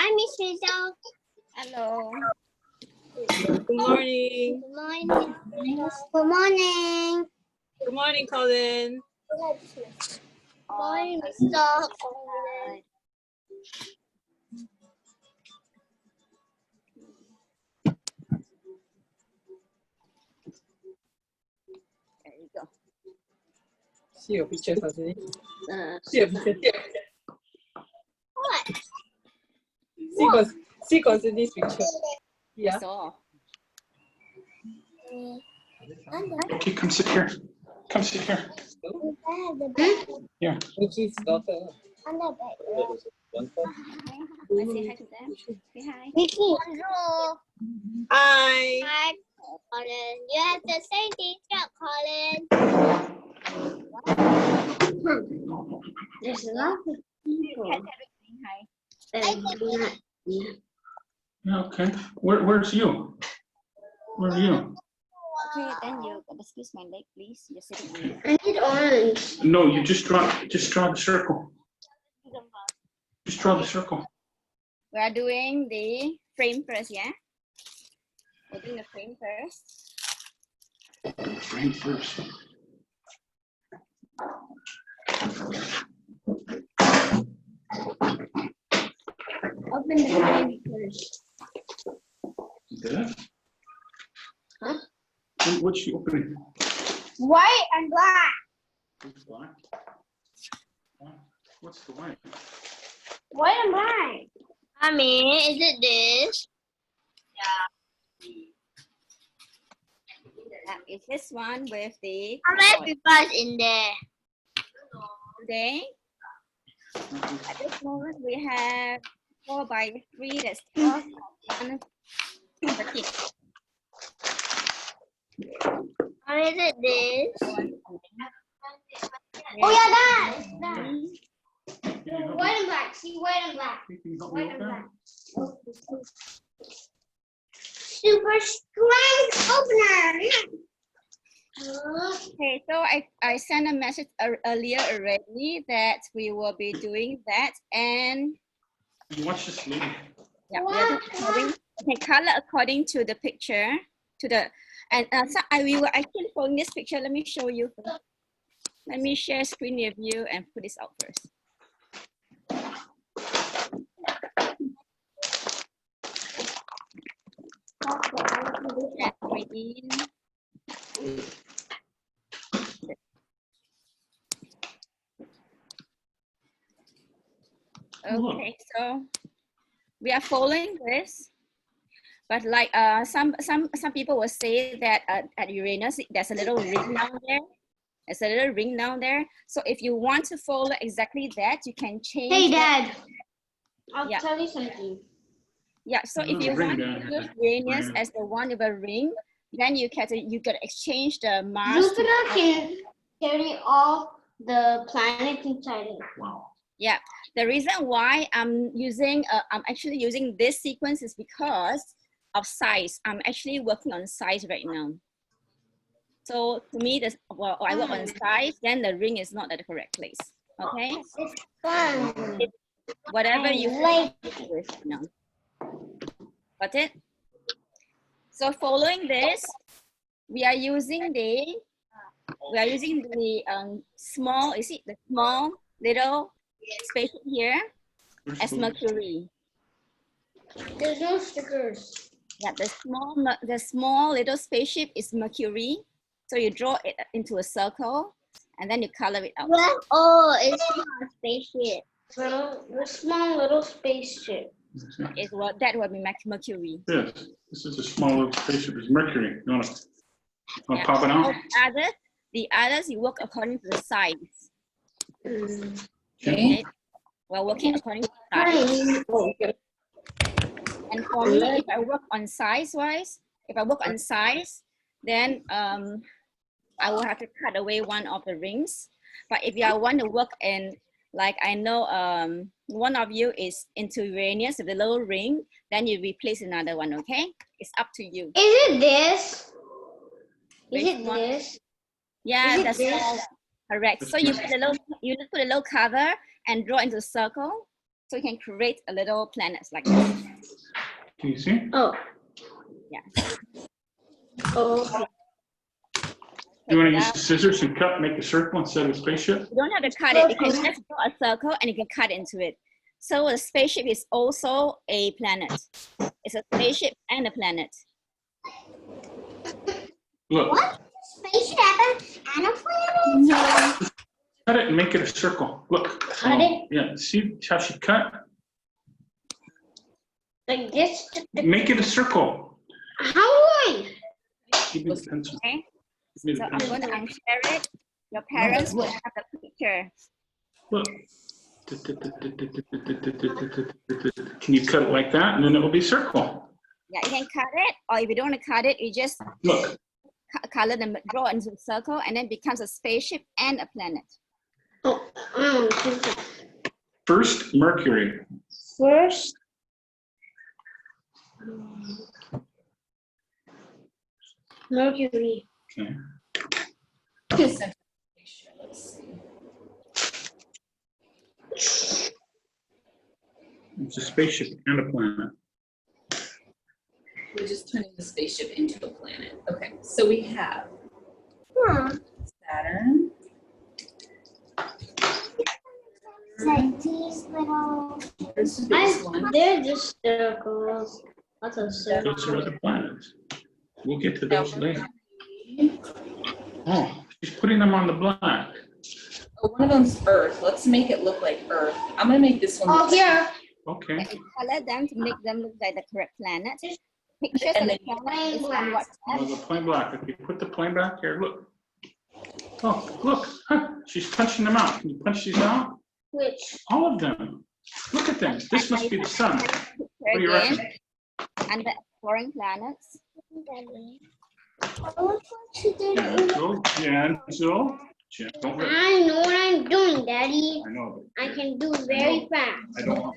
Hi, Miss Rizal. Hello. Good morning. Good morning. Good morning. Good morning, Colin. Good morning, Mr. Colin. There you go. See your picture, Sasini. Uh, See your picture. What? See Sasini's picture. Yeah. so, Okay, come sit here. Come sit here. Here. Nikki's daughter. I say hi to them. Say hi. Vicky. Bonjour. Hi. Hi, Colin. You have the same teacher, Colin. There's a lot of people. Hi. Okay. Where's you? Where are you? Okay, then you gotta squeeze my leg, please. You're sitting on it. I need orange. No, you just draw the circle. Just draw the circle. We are doing the frame first, yeah? We're doing the frame first. Frame first. Open the frame first. This? Huh? What's she opening? White and black. What's black? What's the white? White and black. Mommy, is it this? That is this one with the How many papers in there? today. At this moment, we have 4 by 3. That's 12 and 13. Or is it this? Yeah. Oh yeah, that. Can you help me? White and black. See, white and black. Can you help me White and open? black. Super strength opener. Okay, so I sent a message earlier already that we will be doing that, and You watch this lady. yeah, we are doing color according to the picture, to the so we were actually following this picture. Let me show you first. Let me share screen with you and put this out first. And green. Okay, so we are following this, but like some people will say that at Uranus there's a little ring down there. There's a little ring down there. So if you want to follow exactly that, you can change. Hey, Dad. I'll Yeah. tell you something. Yeah. So if Little you ring want down to here. use Uranus as the one with a ring, then you got to exchange the Mars. Jupiter can carry all the planets inside it. Wow. Yeah, the reason why I'm actually using this sequence is because of size. I'm actually working on size right now. So to me, I work on size, then the ring is not at the correct place. Okay, It's fun. whatever you like with now. Got it? So following this, we are using the small. You see the small little spaceship here as Mercury. There's no stickers. Yeah, the small little spaceship is Mercury. So you draw it into a circle and then you color it out. Well, oh, it's not a spaceship. The small little spaceship. That would be Mercury. Yes, this is a small little spaceship. It's Mercury. You want to Yeah. pop it out? The others you work according to the size. Okay. We're working according to size. And for me, if I work on size wise, then I will have to cut away one of the rings. But if you want to work in, like I know one of you is into Uranus with the little ring, then you replace another one, okay? It's up to you. Is it this? Is Which it one? this? Yeah, Is it that's this? all correct. So you put a little cover and draw into a circle. So you can create a little planets like this. Can you see? Oh. Yeah. Oh. You want to Take it use out. the scissors and cut, make a circle instead of a spaceship? You don't have to cut it. You can just draw a circle and you can cut into it. So a spaceship is also a planet. It's a spaceship and a planet. Look, What? Spaceship and a planet? cut it and make it a circle. Look. Cut it? Yeah, see how she cut? Like this? Make it a circle. How do I? Give me the pencil. Okay. Give me the So I'm pencil. going to unshare it. Your parents will have the picture. Look. Can you cut it like that? And then it will be a circle. Yeah, you can cut it, or if you don't want to cut it, you just Look. color them, draw into a circle, and then it becomes a spaceship and a planet. Oh, First, Mercury. first. Mercury. Okay. Let's see. It's a spaceship and a planet. We're just turning the spaceship into a planet. Okay, so we have Saturn. Like these little. There's the biggest one. They're just circles. That's a circle. Those are other planets. We'll get to those later. Oh, she's putting them on the black. Oh, one of them's Earth. Let's make it look like Earth. I'm gonna make this one. Oh, look here. Okay. You color them to make them look like the correct planet. Pictures And of the then- planet is on Oh, WhatsApp. the plain black. If you put the plain black here, look. Oh, look. Huh. She's punching them out. Can you punch these out? Which? All of them. Look at them. This must be the sun. What do you Again, reckon? and the foreign planets. Gentle, gentle. Don't let. I know what I'm doing, Daddy. I know. but I can do very fast. I don't want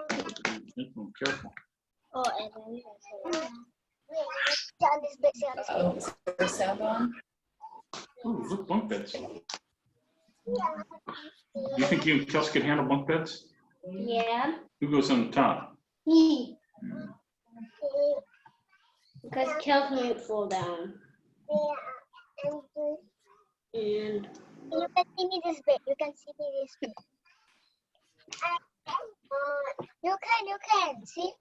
to. Gentle, careful. Oh, and Oh, is there sound on? Oh, look, bunk beds. You think you and Kels could handle bunk beds? yeah. Who goes on the top? He. Because Kel might fall down. And You can see me this bit. You can see me this bit. You can. See?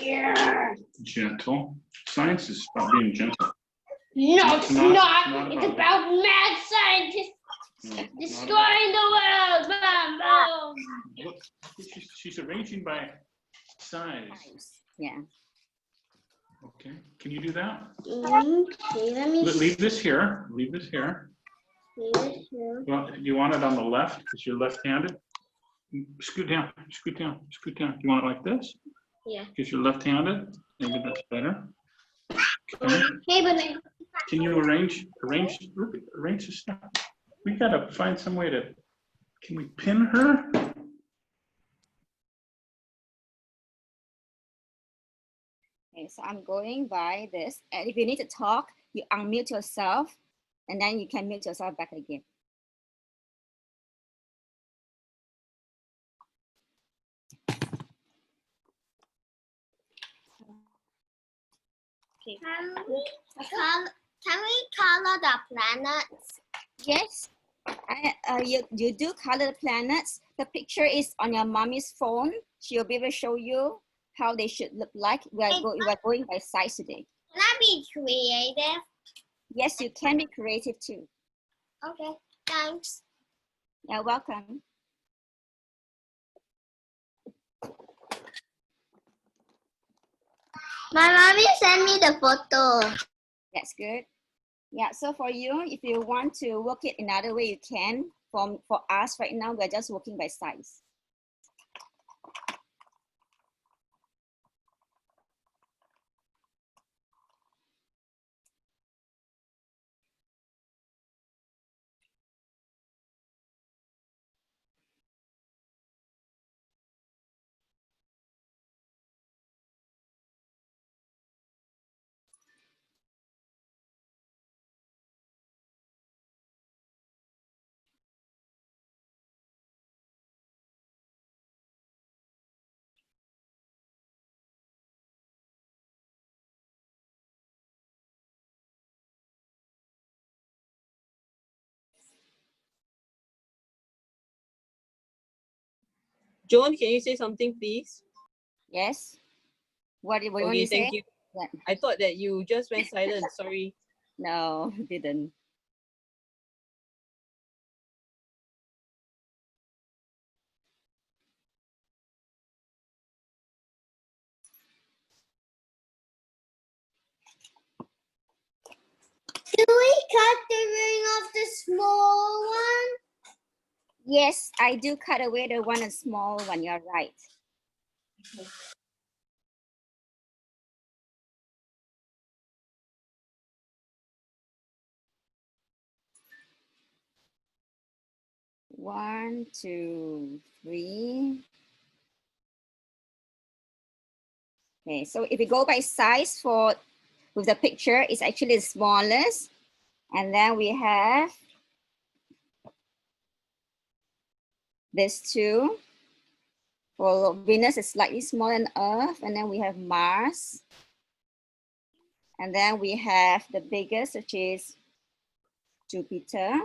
yeah. Gentle. Science is about being gentle. No, it's Not- not. not It's about- about mad scientists No, not destroying the world. Boom, boom. Look, she's arranging by size. Yeah. Okay, can you do that? Okay, let me Leave this here. Leave this here. see this here. Well, do you want it on the left because you're left-handed? Scoot down. Scoot down. Scoot down. Do you want it like this? Yeah. Because you're left-handed. Maybe that's better. Okay. Hey, but then- Can you arrange the stuff? We gotta find some way to. Can we pin her? Okay, so I'm going by this. And if you need to talk, you unmute yourself, and then you can mute yourself back again. Okay. Can we color the planets? Yes, you do color the planets. The picture is on your mommy's phone. She'll be able to show you how they should look like. We are going by size today. Can I be creative? Yes, you can be creative too. Okay, thanks. You're welcome. My mommy sent me the photo. That's good. Yeah, so for you, if you want to work it another way, you can. For us right now, we're just working by size. Joan, can you say something, please? Yes. What do you want Okay, to say? thank you. Yeah. I thought that you just went silent. Sorry. No, didn't. Do we cut the ring of the small one? Yes, I do cut away the one, a small one. You're right. One, two, three. Okay, so if you go by size for with the picture, it's actually the smallest. And then we have this two. For Venus is slightly smaller than Earth. And then we have Mars. And then we have the biggest, which is Jupiter.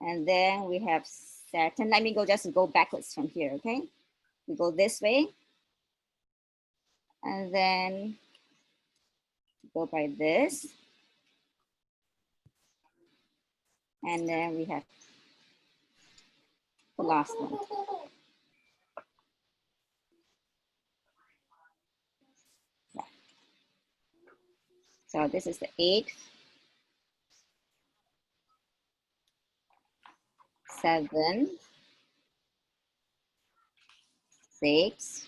And then we have Saturn. Let me just go backwards from here, okay? We go this way. And then go by this. And then we have the last one. Yeah. So this is the 8th, 7th, 6th,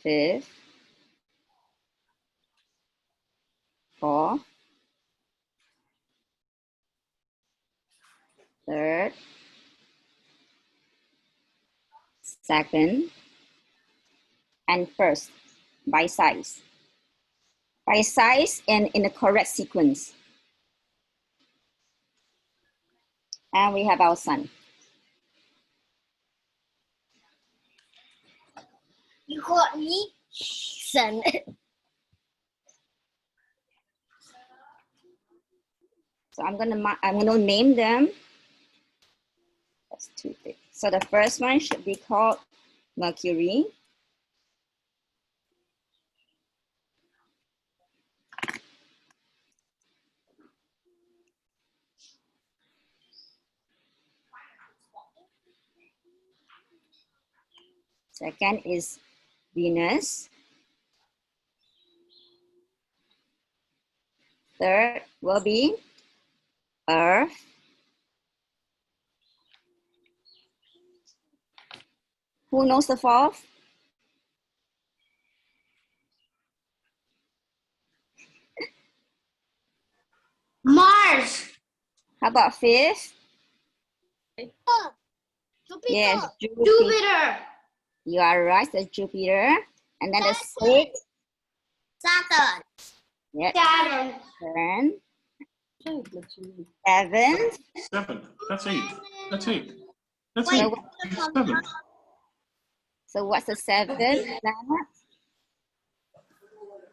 5th, 4th, 3rd, 2nd, and 1st by size. By size and in the correct sequence. And we have our sun. You got me, son. So I'm gonna name them. That's too big. So the first one should be called Mercury. Second is Venus. Third will be Earth. Who knows the fourth? Mars. How about fifth? Jupiter. Yes, Jupiter. Jupiter. You are right, that's Jupiter. And then the sixth, Saturn. yep, Saturn. Saturn. Seventh, 7th. That's 8. That's 8. That's Wait, 8. It's 7th. so what's the seventh planet?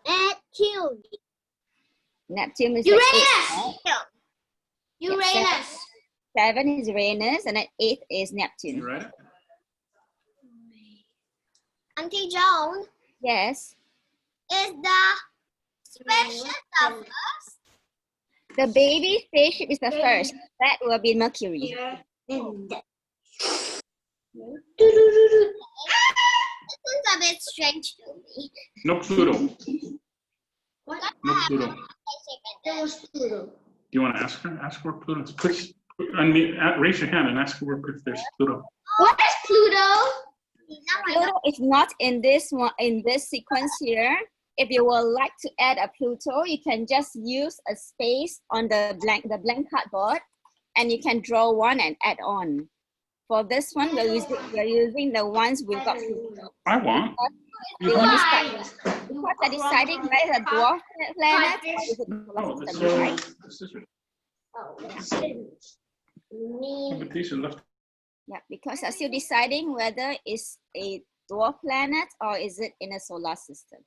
Neptune. Neptune is the Uranus. eighth. Uranus. 7 is Uranus, and then 8 is Neptune. You ready? Auntie Joan, Yes, is the spaceship the first? the baby spaceship is the first. That will be Mercury. This is a bit strange to me. No Pluto. What? No Pluto. It was Pluto. Do you want to ask her? Ask where Pluto is. Please, raise your hand and ask her if there's Pluto. What is Pluto? Pluto is not in this one, in this sequence here. If you would like to add a Pluto, you can just use a space on the blank cardboard, and you can draw one and add on. For this one, we're using the ones we've got Pluto. I want. You want to start because they're deciding whether it's a dwarf planet or is it a Oh, solar this system, right? is invitation left. Yeah, because they're still deciding whether it's a dwarf planet or is it in a solar system.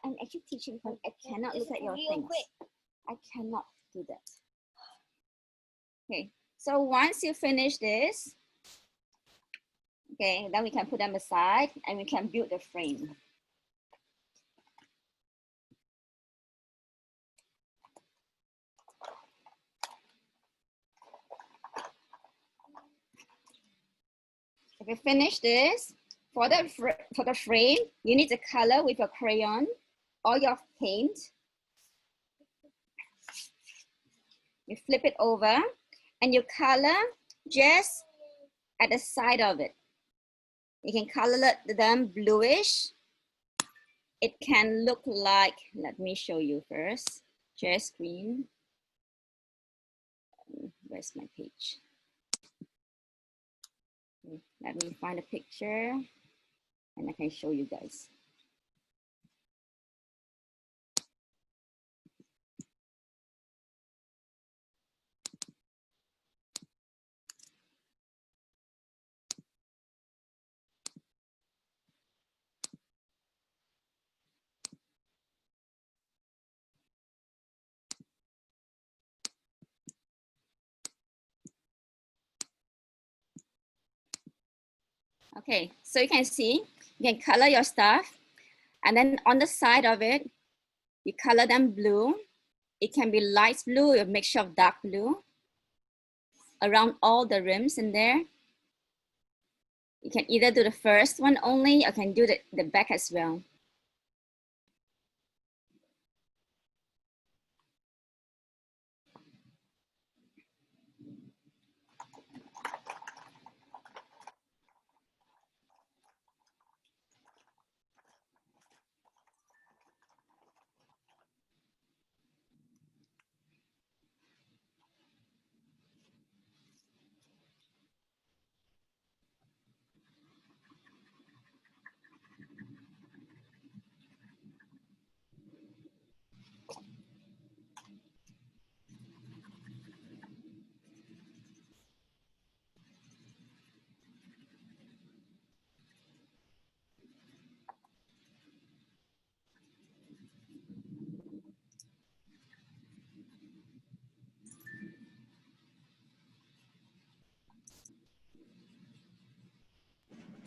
I'm actually teaching because I cannot look at your things. I cannot do that. Okay, So once you finish this, okay, then we can put them aside and we can build the frame. If you finish this, for the frame, you need to color with your crayon or your paint. You flip it over and you color just at the side of it. You can color them bluish. It can look like, let me show you first. Share screen. Where's my page? Let me find a picture and I can show you guys. Okay, so you can see, you can color your stuff and then on the side of it, you color them blue. It can be light blue, a mixture of dark blue around all the rims in there. You can either do the first one only or can do the back as well.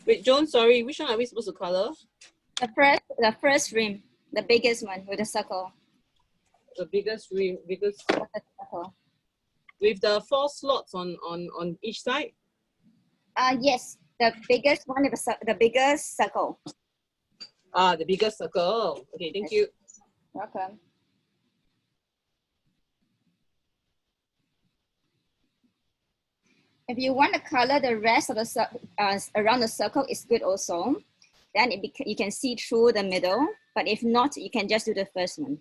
Wait, John, sorry, which one are we supposed to color? The first rim, the biggest one with the circle. The biggest rim, because Circle. with the 4 slots on each side. Yes, the biggest one, the biggest circle. Ah, the biggest circle. Okay, thank you. Welcome. If you want to color the rest of the around the circle, is good also. Then you can see through the middle. But if not, you can just do the first one.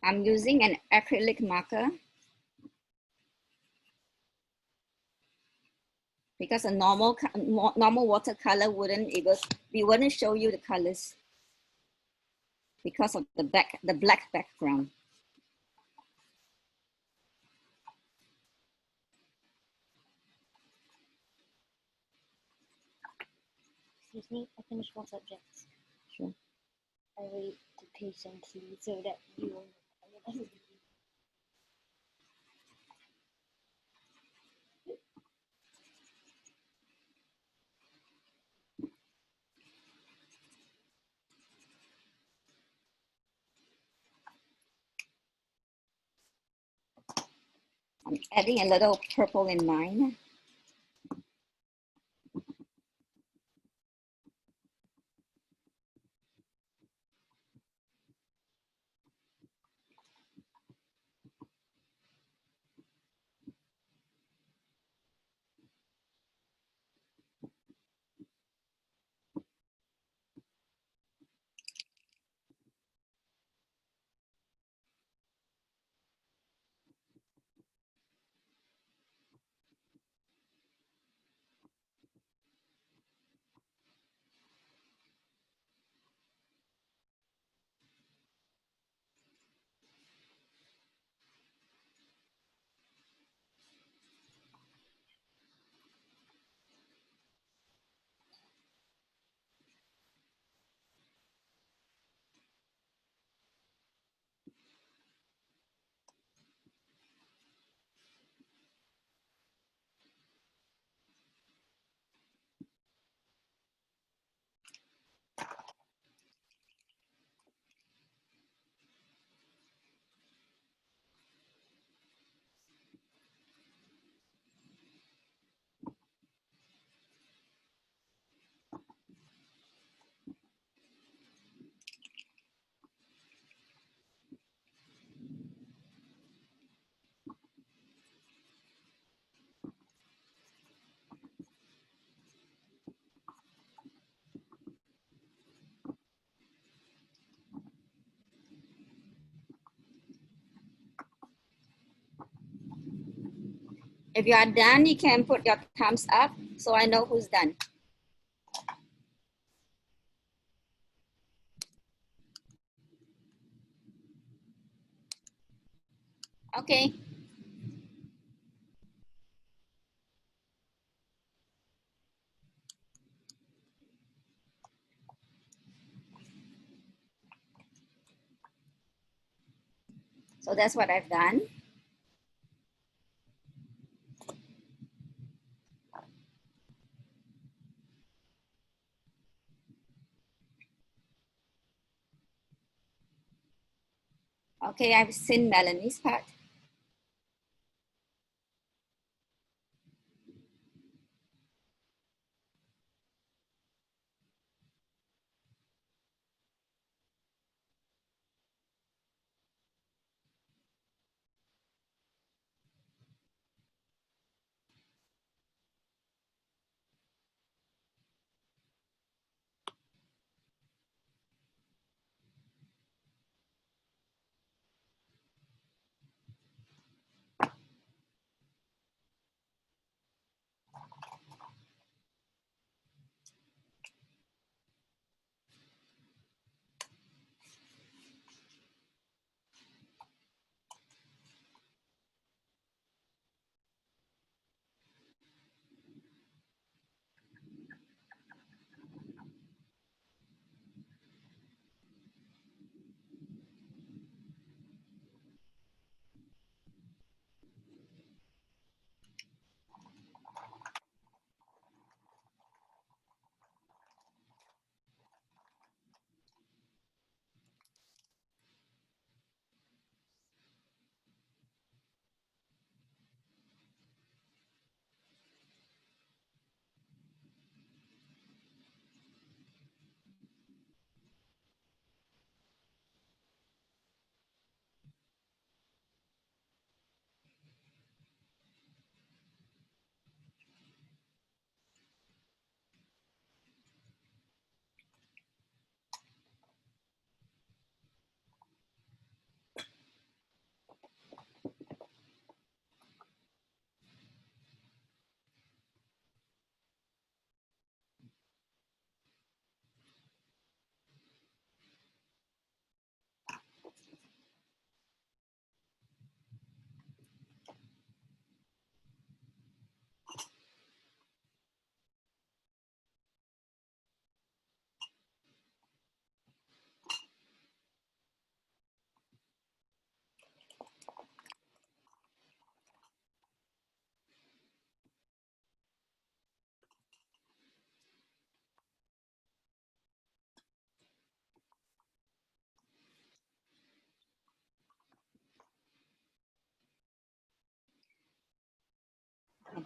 I'm using an acrylic marker because a normal watercolor we wouldn't show you the colors because of the black background. Excuse me, I finished 4 subjects. Sure. I wait patiently so that you won't. I'm adding a little purple in mine. If you are done, you can put your thumbs up so I know who's done. Okay. So that's what I've done. Okay, I've seen Melanie's part.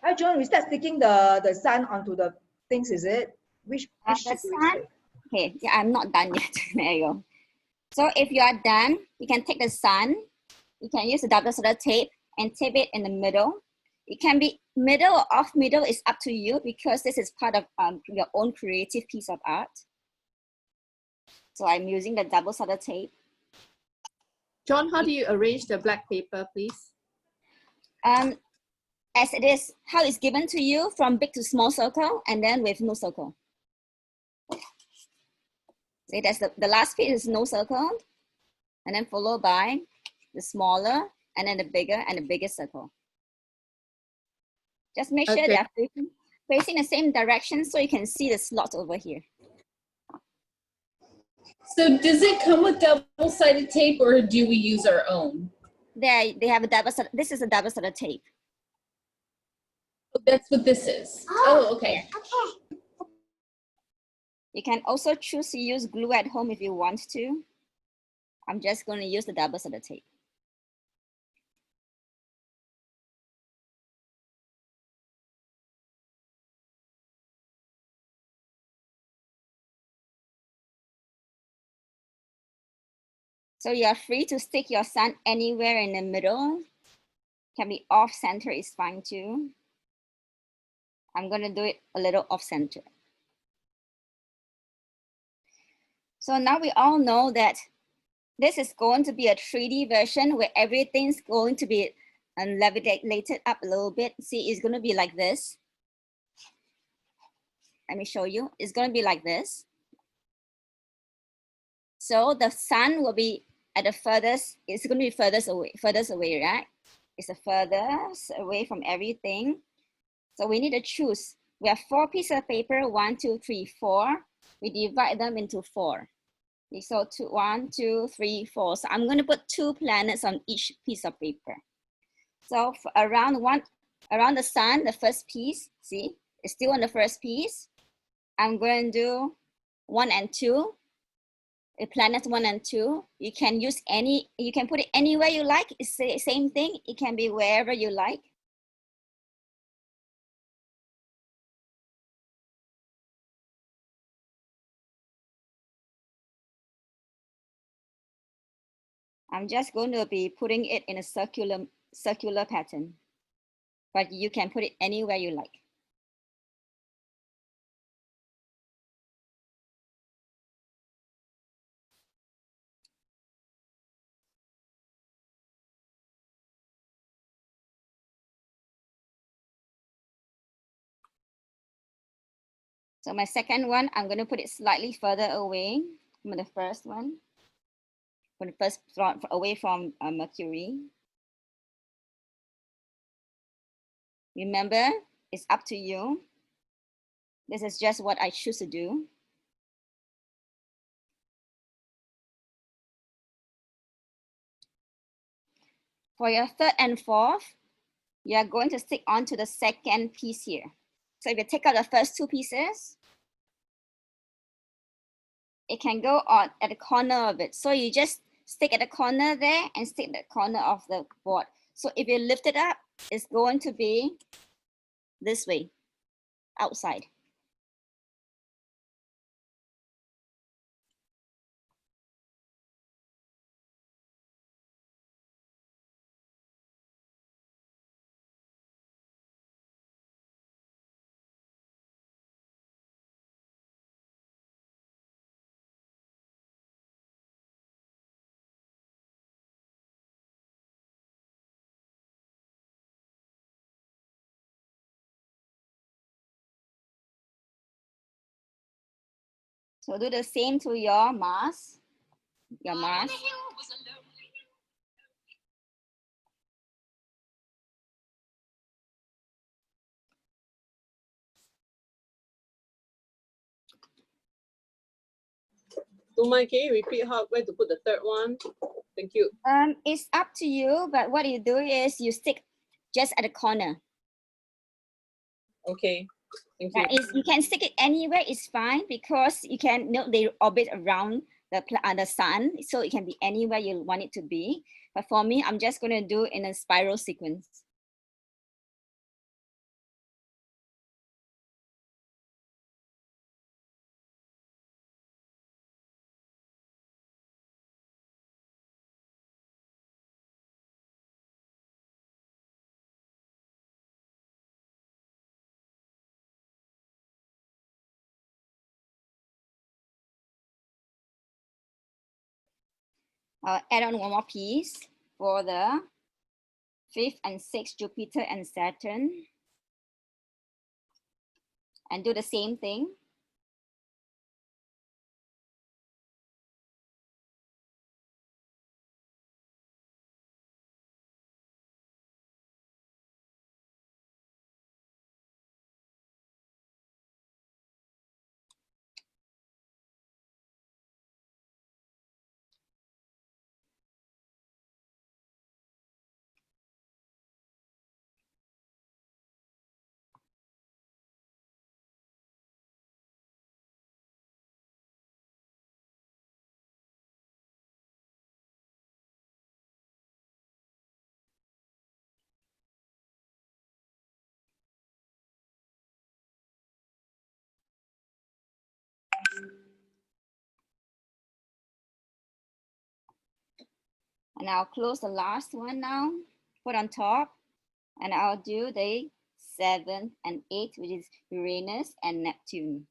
Hi, John, we start sticking the sun onto the things, is it? Which The sheet do we sun. stick? Okay, yeah, I'm not done yet. There you go. So if you are done, you can take the sun. You can use the double-sided tape and tape it in the middle. It can be middle or off middle, is up to you because this is part of your own creative piece of art. So I'm using the double-sided tape. John, how do you arrange the black paper, please? As it is, how it's given to you from big to small circle and then with no circle. See, that's the last piece is no circle and then followed by the smaller and then the bigger circle. Just make sure Okay. they are facing the same direction so you can see the slot over here. So does it come with double-sided tape or do we use our own? They have a double-sided, this is a double-sided tape. Oh, that's what this is. Oh, okay. You can also choose to use glue at home if you want to. I'm just going to use the double-sided tape. So you're free to stick your sun anywhere in the middle. Can be off center is fine too. I'm going to do it a little off center. So now we all know that this is going to be a 3D version where everything's going to be and levitate it up a little bit. See, it's going to be like this. Let me show you. It's going to be like this. So the sun will be at the furthest, it's going to be furthest away, right? It's the furthest away from everything. So we need to choose. We have 4 pieces of paper, 1, 2, 3, 4. We divide them into 4. So 1, 2, 3, 4. So I'm going to put 2 planets on each piece of paper. So around the sun, the first piece, see, it's still on the first piece. I'm going to do 1 and 2. The planets 1 and 2. You can use you can put it anywhere you like. It's the same thing. It can be wherever you like. I'm just going to be putting it in a circular pattern, but you can put it anywhere you like. So my second one, I'm going to put it slightly further away from the first one, away from Mercury. Remember, it's up to you. This is just what I choose to do. For your third and fourth, you are going to stick onto the second piece here. So if you take out the first 2 pieces, it can go on at the corner of it. So you just stick at the corner there and stick at the corner of the board. So if you lift it up, it's going to be this way, outside. So do the same to your Mars. Your Mars. Tumai, can you repeat where to put the third one? Thank you. It's up to you, but what you do is you stick just at the corner. Okay. Thank you. You can stick it anywhere, it's fine, because you can they orbit around the sun, so it can be anywhere you want it to be. But for me, I'm just going to do in a spiral sequence. I'll add on 1 more piece for the 5th and 6th, Jupiter and Saturn. And do the same thing. And I'll close the last one now, put on top, and I'll do the 7th and 8th, which is Uranus and Neptune.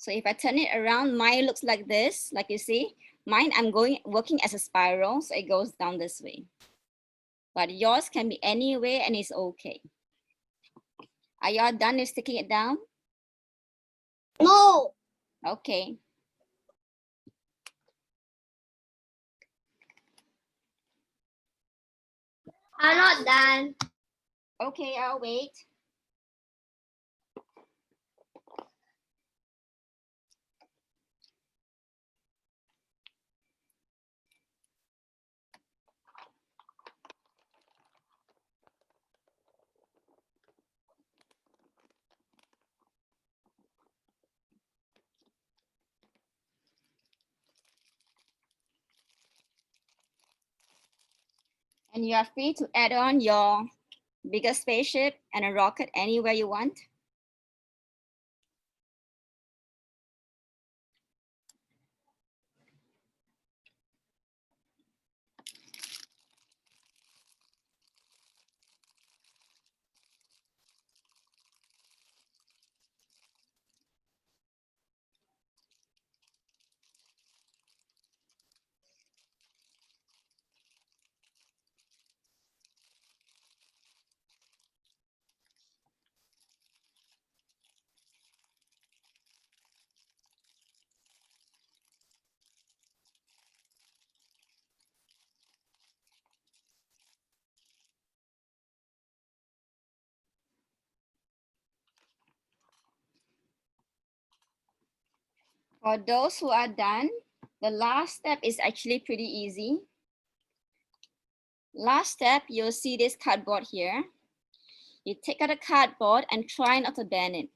So if I turn it around, mine looks like this, like you see. Mine, I'm working as a spiral, so it goes down this way. But yours can be any way and it's okay. Are y'all done with sticking it down? No. Okay. I'm not done. Okay, I'll wait. And you are free to add on your bigger spaceship and a rocket anywhere you want. For those who are done, the last step is actually pretty easy. Last step, you'll see this cardboard here. You take out the cardboard and try not to bend it.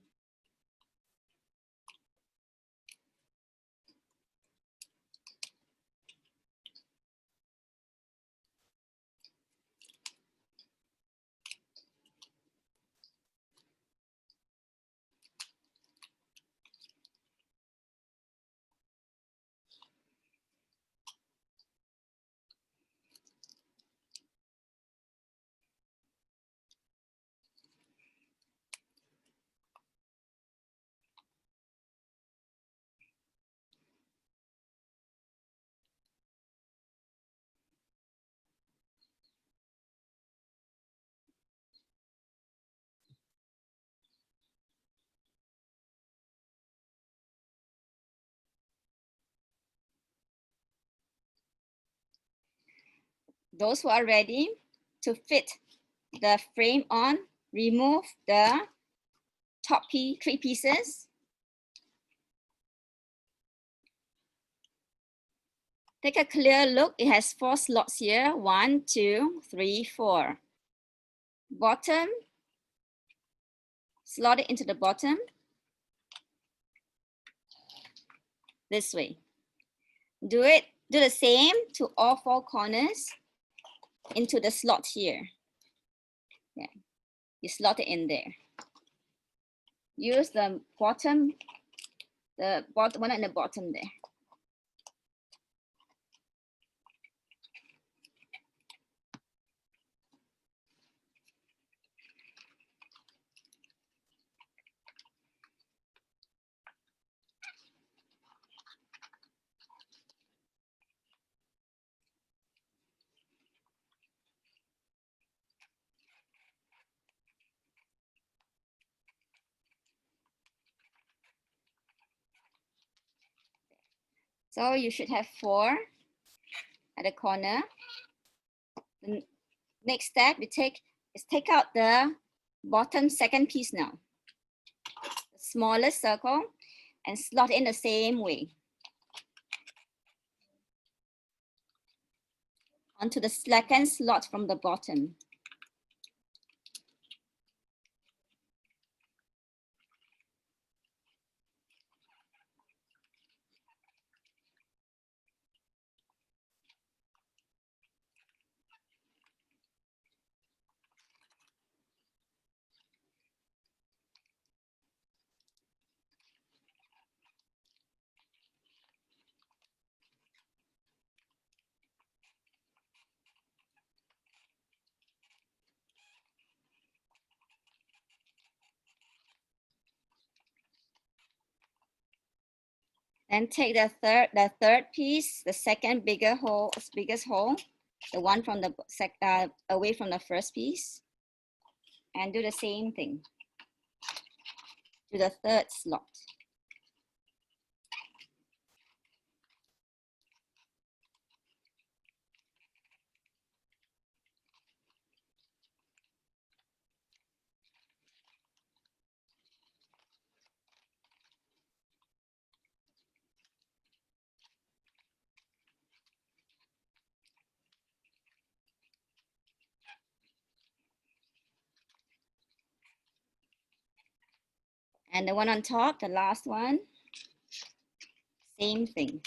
Those who are ready to fit the frame on, remove the top three pieces. Take a clear look. It has 4 slots here. 1, 2, 3, 4. Bottom, slot it into the bottom. This way. Do the same to all 4 corners into the slot here. Yeah. You slot it in there. Use the bottom one at the bottom there. So you should have 4 at the corner. The next step we take is take out the bottom second piece now. The smallest circle and slot in the same way. Onto the second slot from the bottom. Then take the third piece, the second biggest hole, the one from the away from the first piece, and do the same thing to the third slot. And the one on top, the last one, same thing.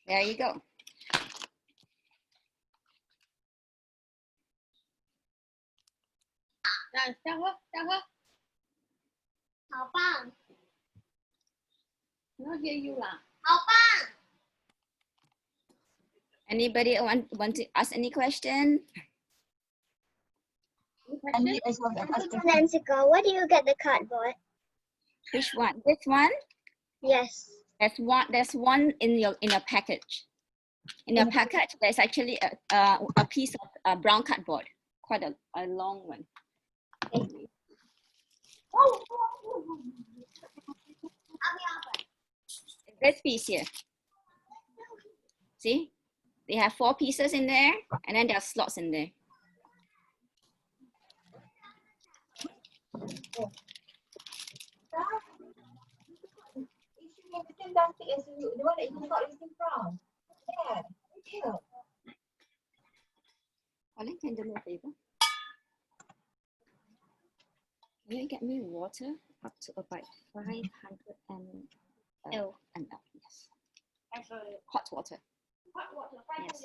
There you go. Not hear you lah. Anybody want to ask any question? Nancy, where do you get the cardboard? Which one? This one? Yes. There's one in your package. In your package, there's actually a piece of brown cardboard, quite a long one. This piece here. See? They have 4 pieces in there, and then there are slots in there. The one that you got everything from. Yeah. Colin, can you do me a favor? Can you get me water up to about 500 and up? Yes. Hot water. Hot water, Yes.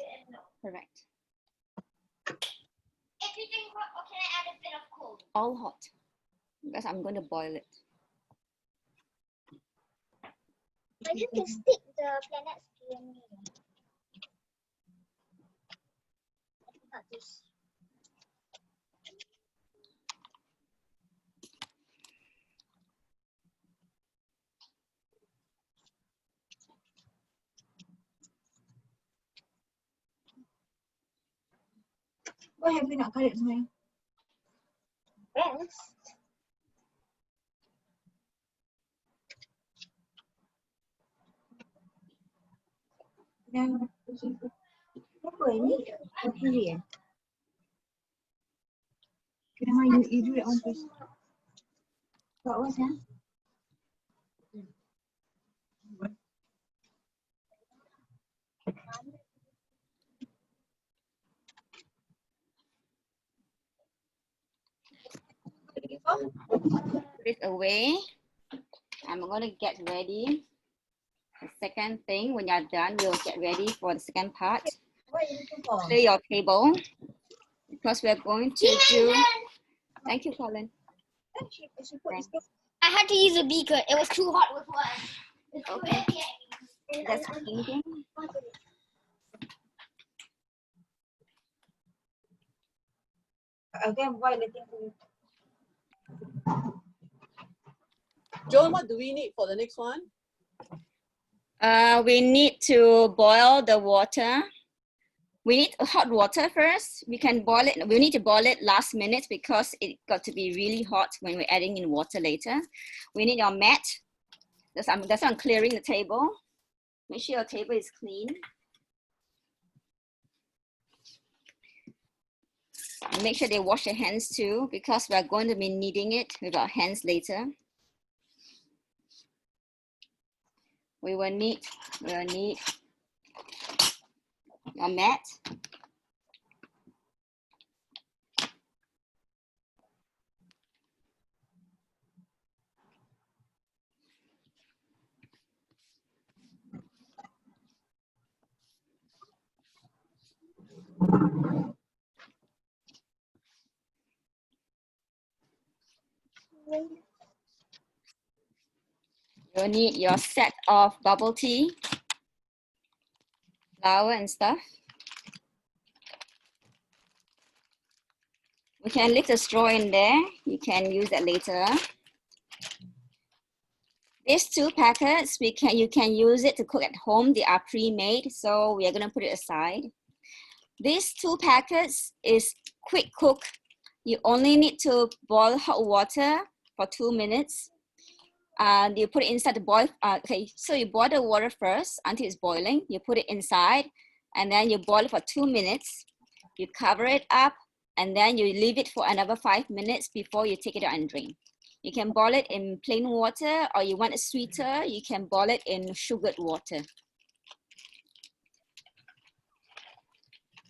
Correct. Everything hot, or can I add a bit of cold? All hot, because I'm going to boil it. But you can stick the planets in me. Not this. Why have we not got it tonight? Best. Apa ini? Material. Kenapa you do that one first? What was that? Put it away. I'm going to get ready. The second thing, when you're done, we'll get ready for the second part. What are you looking for? Clear your table, because we're going to do. Thank you, Colin. She put this stuff. I had to use a beaker. It was too hot with one. It's too Okay. heavy. That's cleaning. Again, why letting you? Joan, what do we need for the next one? We need to boil the water. We need hot water first. We can boil it. We need to boil it last minute because it got to be really hot when we're adding in water later. We need our mat. That's why I'm clearing the table. Make sure your table is clean. And make sure they wash their hands too, because we're going to be kneading it with our hands later. We will need your mat. You'll need your set of bubble tea, flour and stuff. We can leave the straw in there. You can use that later. These 2 packets, you can use it to cook at home. They are pre-made, so we are gonna put it aside. These 2 packets is quick cook. You only need to boil hot water for 2 minutes. You put it inside the boil. Okay, so you boil the water first until it's boiling. You put it inside, and then you boil it for 2 minutes. You cover it up, and then you leave it for another 5 minutes before you take it out and drain. You can boil it in plain water, or you want it sweeter, you can boil it in sugared water.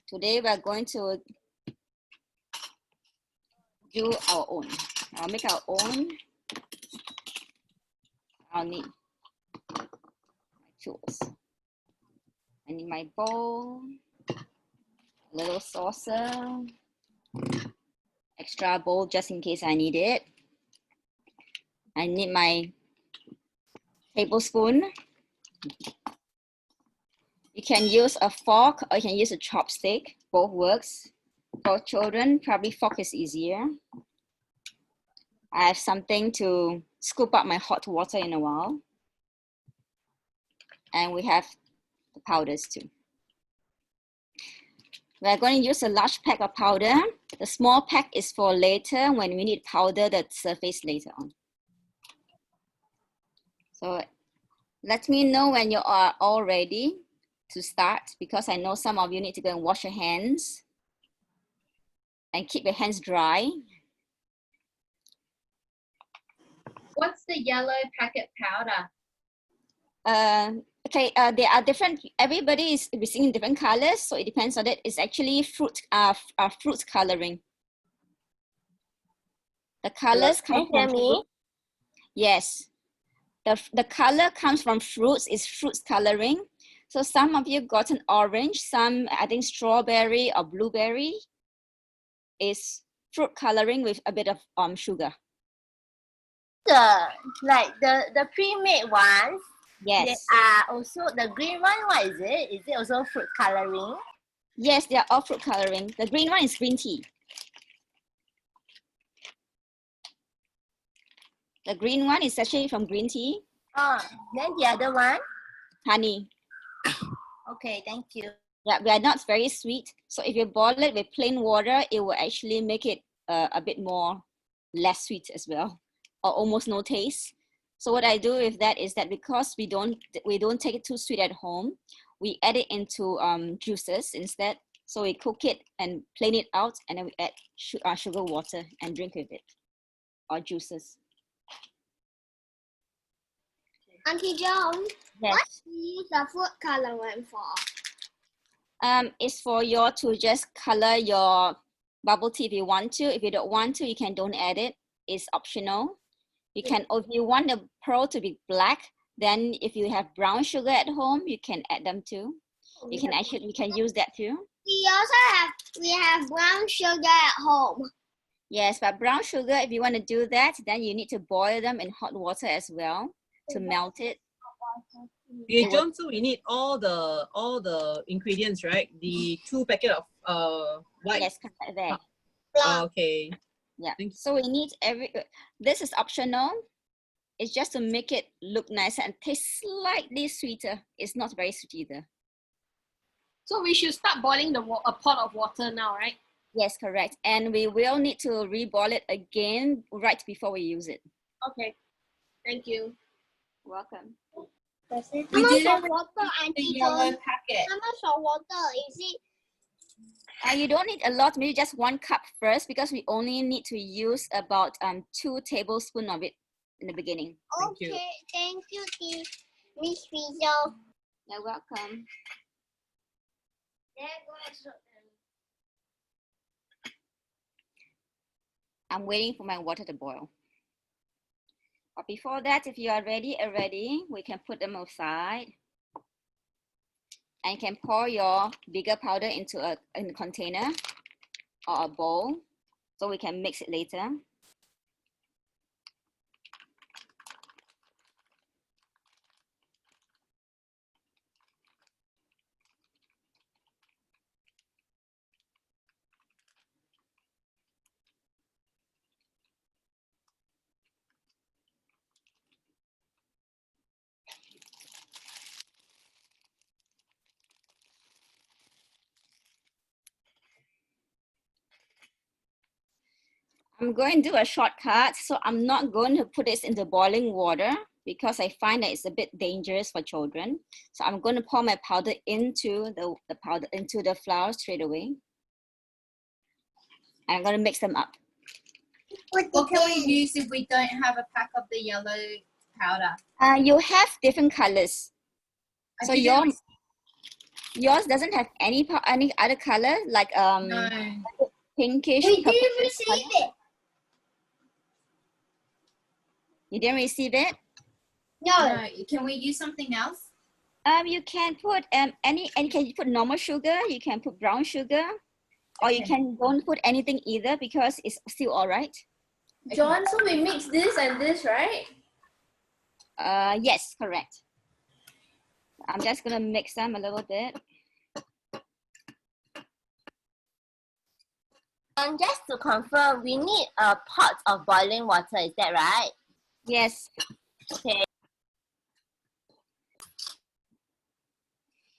Today we're going to do our own. I'll make our own. I'll need my tools. I need my bowl, a little saucer, extra bowl just in case I need it. I need my tablespoon. You can use a fork or you can use a chopstick, both works. For children, probably fork is easier. I have something to scoop up my hot water in a while. And we have the powders too. We're going to use a large pack of powder. The small pack is for later when we need powder that surface later on. So let me know when you are all ready to start, because I know some of you need to go and wash your hands and keep your hands dry. What's the yellow packet powder? Okay, there are different, everybody is receiving different colors, so it depends on it. It's actually fruit coloring. The colors come from fruit. Yes, the color comes from fruits, is fruits coloring. So some of you got an orange, some I think strawberry or blueberry is fruit coloring with a bit of sugar. The pre-made ones. Yes. They are also the green one. What is it? Is it also fruit coloring? Yes, they are all fruit coloring. The green one is green tea. The green one is actually from green tea. Oh, then the other one? Honey. Okay, thank you. Yeah, we are not very sweet. So if you boil it with plain water, it will actually make it a bit more less sweet as well, or almost no taste. So what I do with that is that because we don't take it too sweet at home, we add it into juices instead. So we cook it and plain it out, and then we add sugar water and drink with it, or juices. Auntie Joan, Yes. what do you use the food coloring for? It's for you to just color your bubble tea if you want to. If you don't want to, you can don't add it. It's optional. You can, if you want the pearl to be black, then if you have brown sugar at home, you can add them too. You can use that too. We have brown sugar at home. Yes, but brown sugar, if you want to do that, then you need to boil them in hot water as well to melt it. Okay, John, so we need all the ingredients, right? The 2 packet of white. Yes, correct there. Okay. Yeah. Thank you. So we need this is optional. It's just to make it look nice and taste slightly sweeter. It's not very sweet either. So we should start boiling a pot of water now, right? Yes, correct. And we will need to reboil it again right before we use it. Okay. Thank you. Welcome. How much of water, Auntie Joan? packet. How much of water is it? You don't need a lot, maybe just 1 cup first, because we only need to use about 2 tablespoons of it in the beginning. Thank you. Okay, thank you, Miss Fizo. You're welcome. I'm waiting for my water to boil. But before that, if you are ready already, we can put them aside. And you can pour your bigger powder into a container or a bowl so we can mix it later. I'm going to do a shortcut, so I'm not going to put this into boiling water because I find that it's a bit dangerous for children. So I'm going to pour my powder into the flour straight away. And I'm going to mix them up. What can we use if we don't have a pack of the yellow powder? You have different colors. So yours doesn't have any other color, like No. pinkish. We didn't receive it. You didn't receive it? No. No. Can we use something else? You can put can you put normal sugar, you can put brown sugar, or you can don't put anything either because it's still all right. John, so we mix this and this, right? Yes, correct. I'm just gonna mix them a little bit. And just to confirm, we need a pot of boiling water, is that right? Yes. Okay.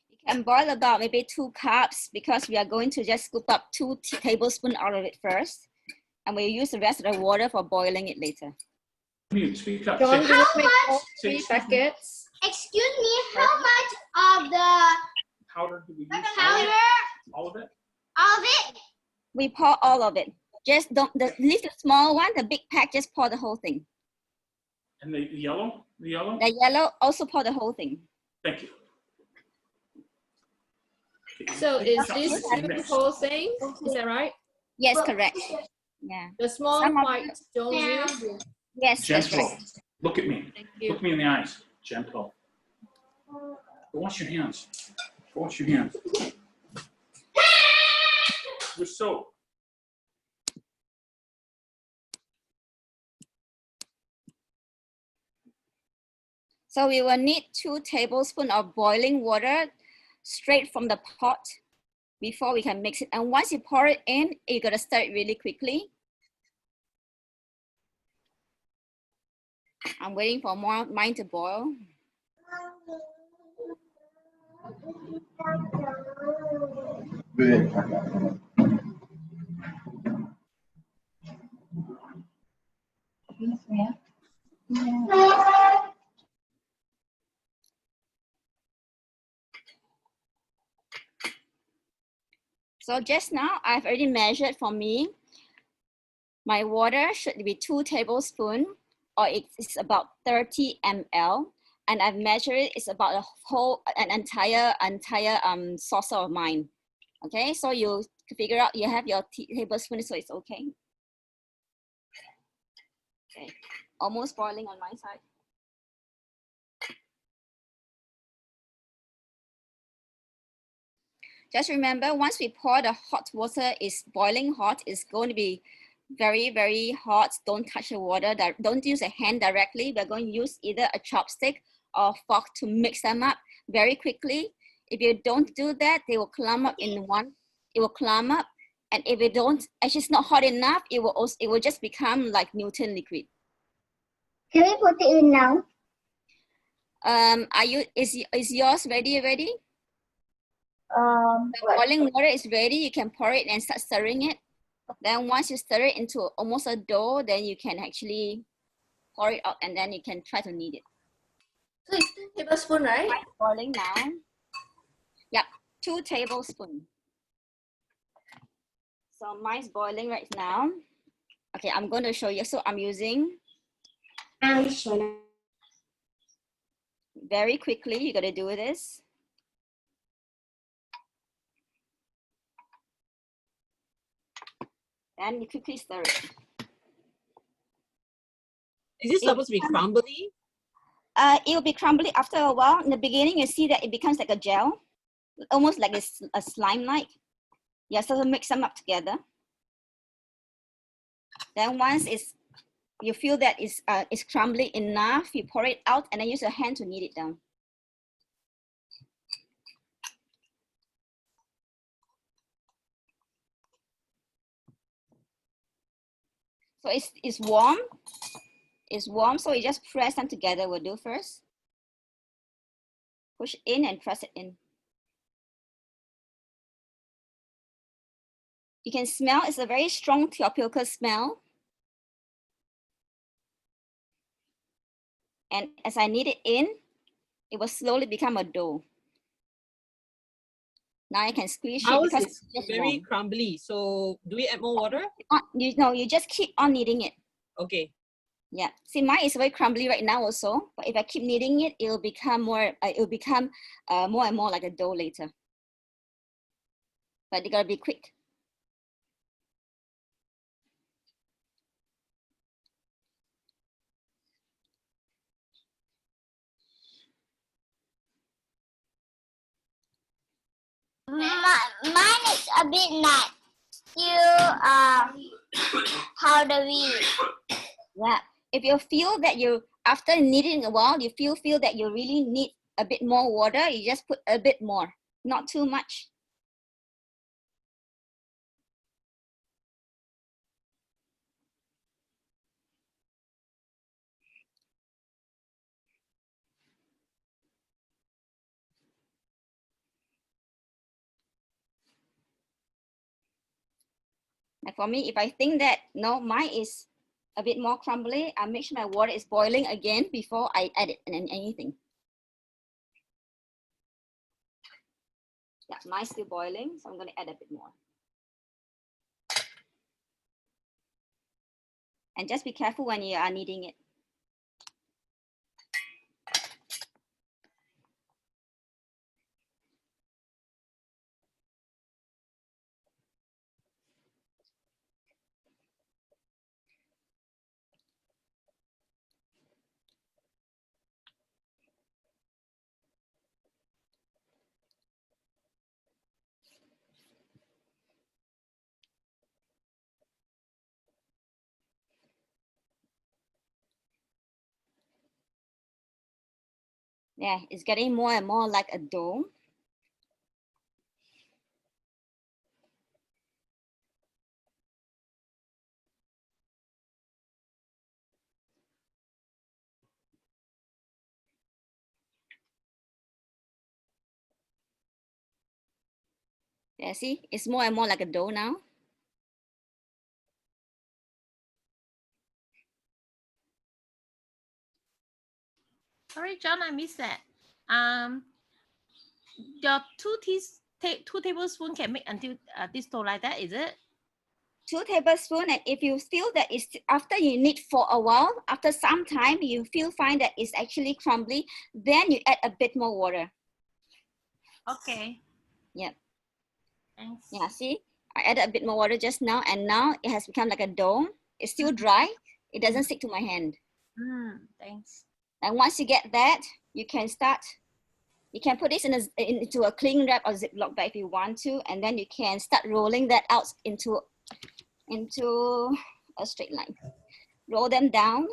You can boil about maybe 2 cups because we are going to just scoop up 2 tablespoons out of it first. And we'll use the rest of the water for boiling it later. Mute, speak up. John, Say- how much? say- 3 packets. Excuse me, how much of the Powder do we use? powder, All of it? all of it? We pour all of it. Just don't leave the small one, the big pack, just pour the whole thing. And the yellow? The yellow? The yellow, also pour the whole thing. Thank you. Okay. So is Chocolate this and the mix. whole thing? Is that right? Yes, correct. Yeah. The small Some of white don't use? Yes, that's Gentle. right. Look at me. Thank you. Look me in the eyes. Gentle. Go wash your hands. Go wash your hands. With soap. So we will need 2 tablespoons of boiling water straight from the pot before we can mix it. And once you pour it in, you gotta stir it really quickly. I'm waiting for mine to boil. So just now, I've already measured for me. My water should be 2 tablespoons, or it's about 30 ml. And I've measured it, it's about an entire saucer of mine. Okay, so you figure out you have your tablespoon, so it's okay. Okay, almost boiling on my side. Just remember, once we pour the hot water, is boiling hot, it's going to be very, very hot. Don't touch the water. Don't use a hand directly. We're going to use either a chopstick or fork to mix them up very quickly. If you don't do that, they will clump up in one. It will clump up, and if it don't, actually it's not hot enough, it will just become like Newton liquid. Can we put it in now? Is yours ready already? The boiling water is ready. You can pour it and start stirring it. Then once you stir it into almost a dough, then you can actually pour it out and then you can try to knead it. So it's 2 tablespoons, right? Mine's boiling now. Yep, 2 tablespoons. So mine's boiling right now. Okay, I'm going to show you. So I'm using very quickly. You got to do this. And you quickly stir it. Is this supposed to be crumbly? It will be crumbly after a while. In the beginning, you see that it becomes like a gel. almost like a slime-like. Yeah, so mix them up together. Then once you feel that it's crumbly enough, you pour it out and then use your hand to knead it down. So it's warm. It's warm, so you just press them together. We'll do first. Push in and press it in. You can smell, it's a very strong tapioca smell. And as I knead it in, it will slowly become a dough. Now I can squeeze it Ours because is it's just very warm. crumbly. So do we add more water? You just keep on kneading it. Okay. Yeah. See, mine is very crumbly right now also. But if I keep kneading it, it'll become more. More and more like a dough later. But you gotta be quick. Mine is a bit not still powdery. Yeah. If you feel that after kneading a while, you feel that you really need a bit more water, you just put a bit more, not too much. Like for me, if I think that no, mine is a bit more crumbly, I make sure my water is boiling again before I add it in anything. Yeah, mine's still boiling, so I'm going to add a bit more. And just be careful when you are kneading it. Yeah, it's getting more and more like a dough. Yeah, see, it's more and more like a dough now. Sorry, John, I missed that. Your two tablespoons can make until this dough like that, is it? 2 tablespoons, and if you feel that it's after you knead for a while, after some time, you find that it's actually crumbly, then you add a bit more water. Okay. Yep. Thanks. Yeah, see, I added a bit more water just now, and now it has become like a dough. It's still dry. It doesn't stick to my hand. Thanks. And once you get that, you can start. You can put this into a cling wrap or Ziploc bag if you want to, and then you can start rolling that out into a straight line. Roll them down.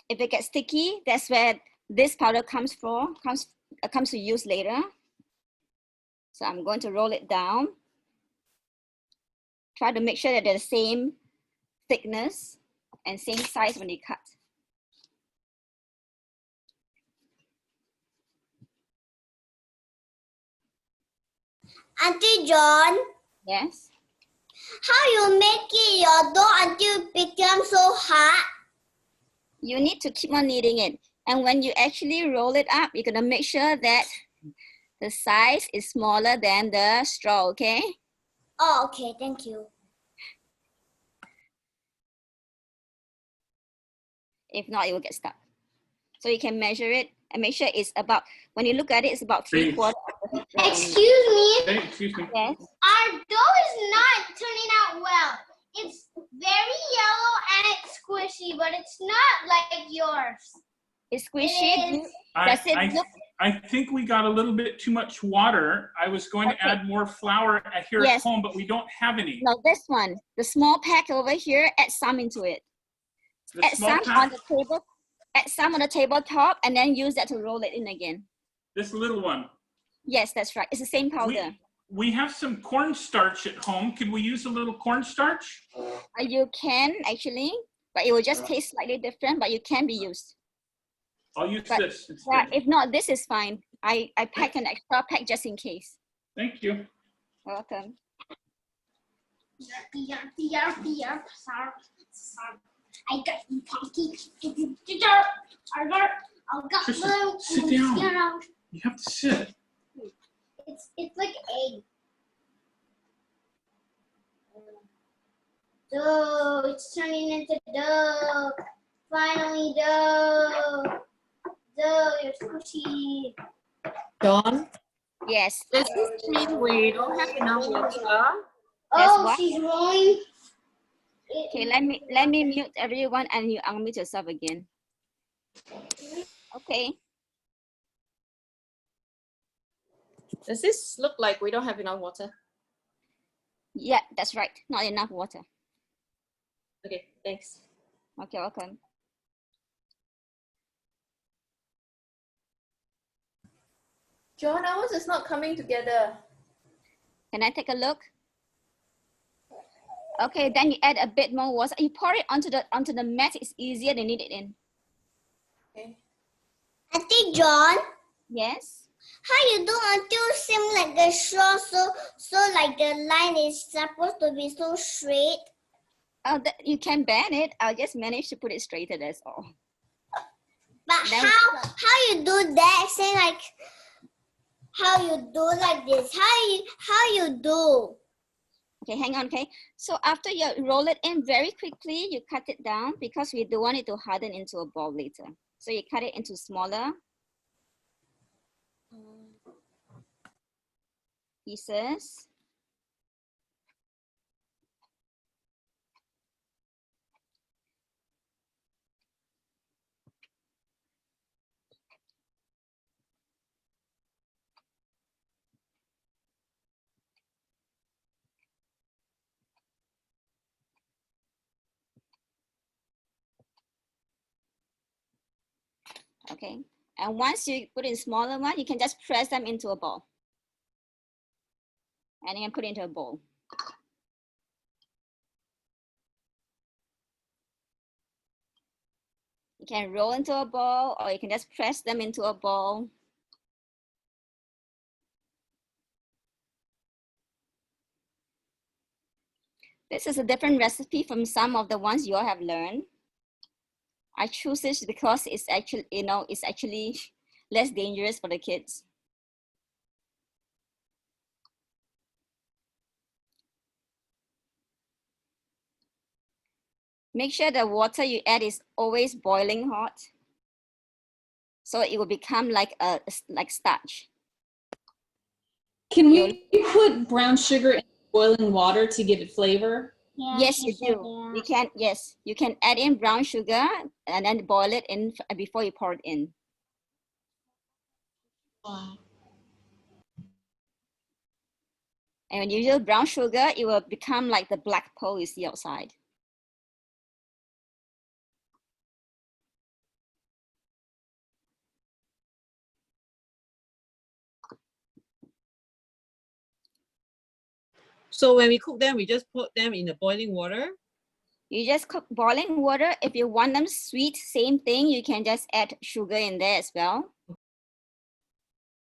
If it gets sticky, that's where this powder comes to use later. So I'm going to roll it down. Try to make sure that they're the same thickness and same size when you cut. Auntie John, Yes. how you make it your dough until it becomes so hard? You need to keep on kneading it. And when you actually roll it up, you're gonna make sure that the size is smaller than the straw, okay? Oh, okay, thank you. If not, it will get stuck. So you can measure it and make sure it's about, when you look at it, it's about 3/4 of the straw. Excuse me? Hey, excuse me. Yes. Our dough is not turning out well. It's very yellow and it's squishy, but it's not like yours. It's squishy. It is. Does it look? I think we got a little bit too much water. I was going to Okay. add more flour here Yes. at home, but we don't have any. No, this one, the small pack over here. Add some into it. The Add small some on pack, the table. Add some on the tabletop, and then use that to roll it in again. this little one. Yes, that's right. It's the same powder. We have some cornstarch at home. Can we use a little cornstarch? You can actually, but it will just taste slightly different. But you can be used. I'll use But- this Yeah, instead. if not, this is fine. I packed an extra pack just in case. Thank you. Welcome. I got you, Punky. I got Kristen, you. sit down. You have to sit. It's like egg. Dough. It's turning into dough. Finally, dough. Dough, you're squishy. John, Yes. Does this mean we don't have enough water? Oh, what? she's rolling. Okay, let me mute everyone and you unmute yourself again. Okay. Does this look like we don't have enough water? Yeah, that's right. Not enough water. Okay, thanks. Okay, welcome. John, ours is not coming together. Can I take a look? Okay, then you add a bit more water. You pour it onto the mat. It's easier to knead it in. Okay. I think, John, Yes. how you do until seem like the straw, so like the line is supposed to be so straight? Oh, you can bend it. I'll just manage to put it straighter. That's all. But Then- how you do that? Say like how you do like this? How you do? Okay, hang on. Okay. So after you roll it in very quickly, you cut it down because we don't want it to harden into a ball later. So you cut it into smaller pieces. Okay. And once you put in smaller one, you can just press them into a ball. And then put it into a bowl. You can roll into a ball or you can just press them into a ball. This is a different recipe from some of the ones you all have learned. I choose this because it's actually, it's actually less dangerous for the kids. Make sure the water you add is always boiling hot. So it will become like starch. Can we put brown sugar in boiling water to give it flavor? Yes, you do. You can, yes, you can add in brown sugar and then boil it in before you pour it in. Wow. And when you use brown sugar, it will become like the black pearl you see outside. so when we cook them, we just put them in the boiling water. You just cook boiling water. If you want them sweet, same thing. You can just add sugar in there as well.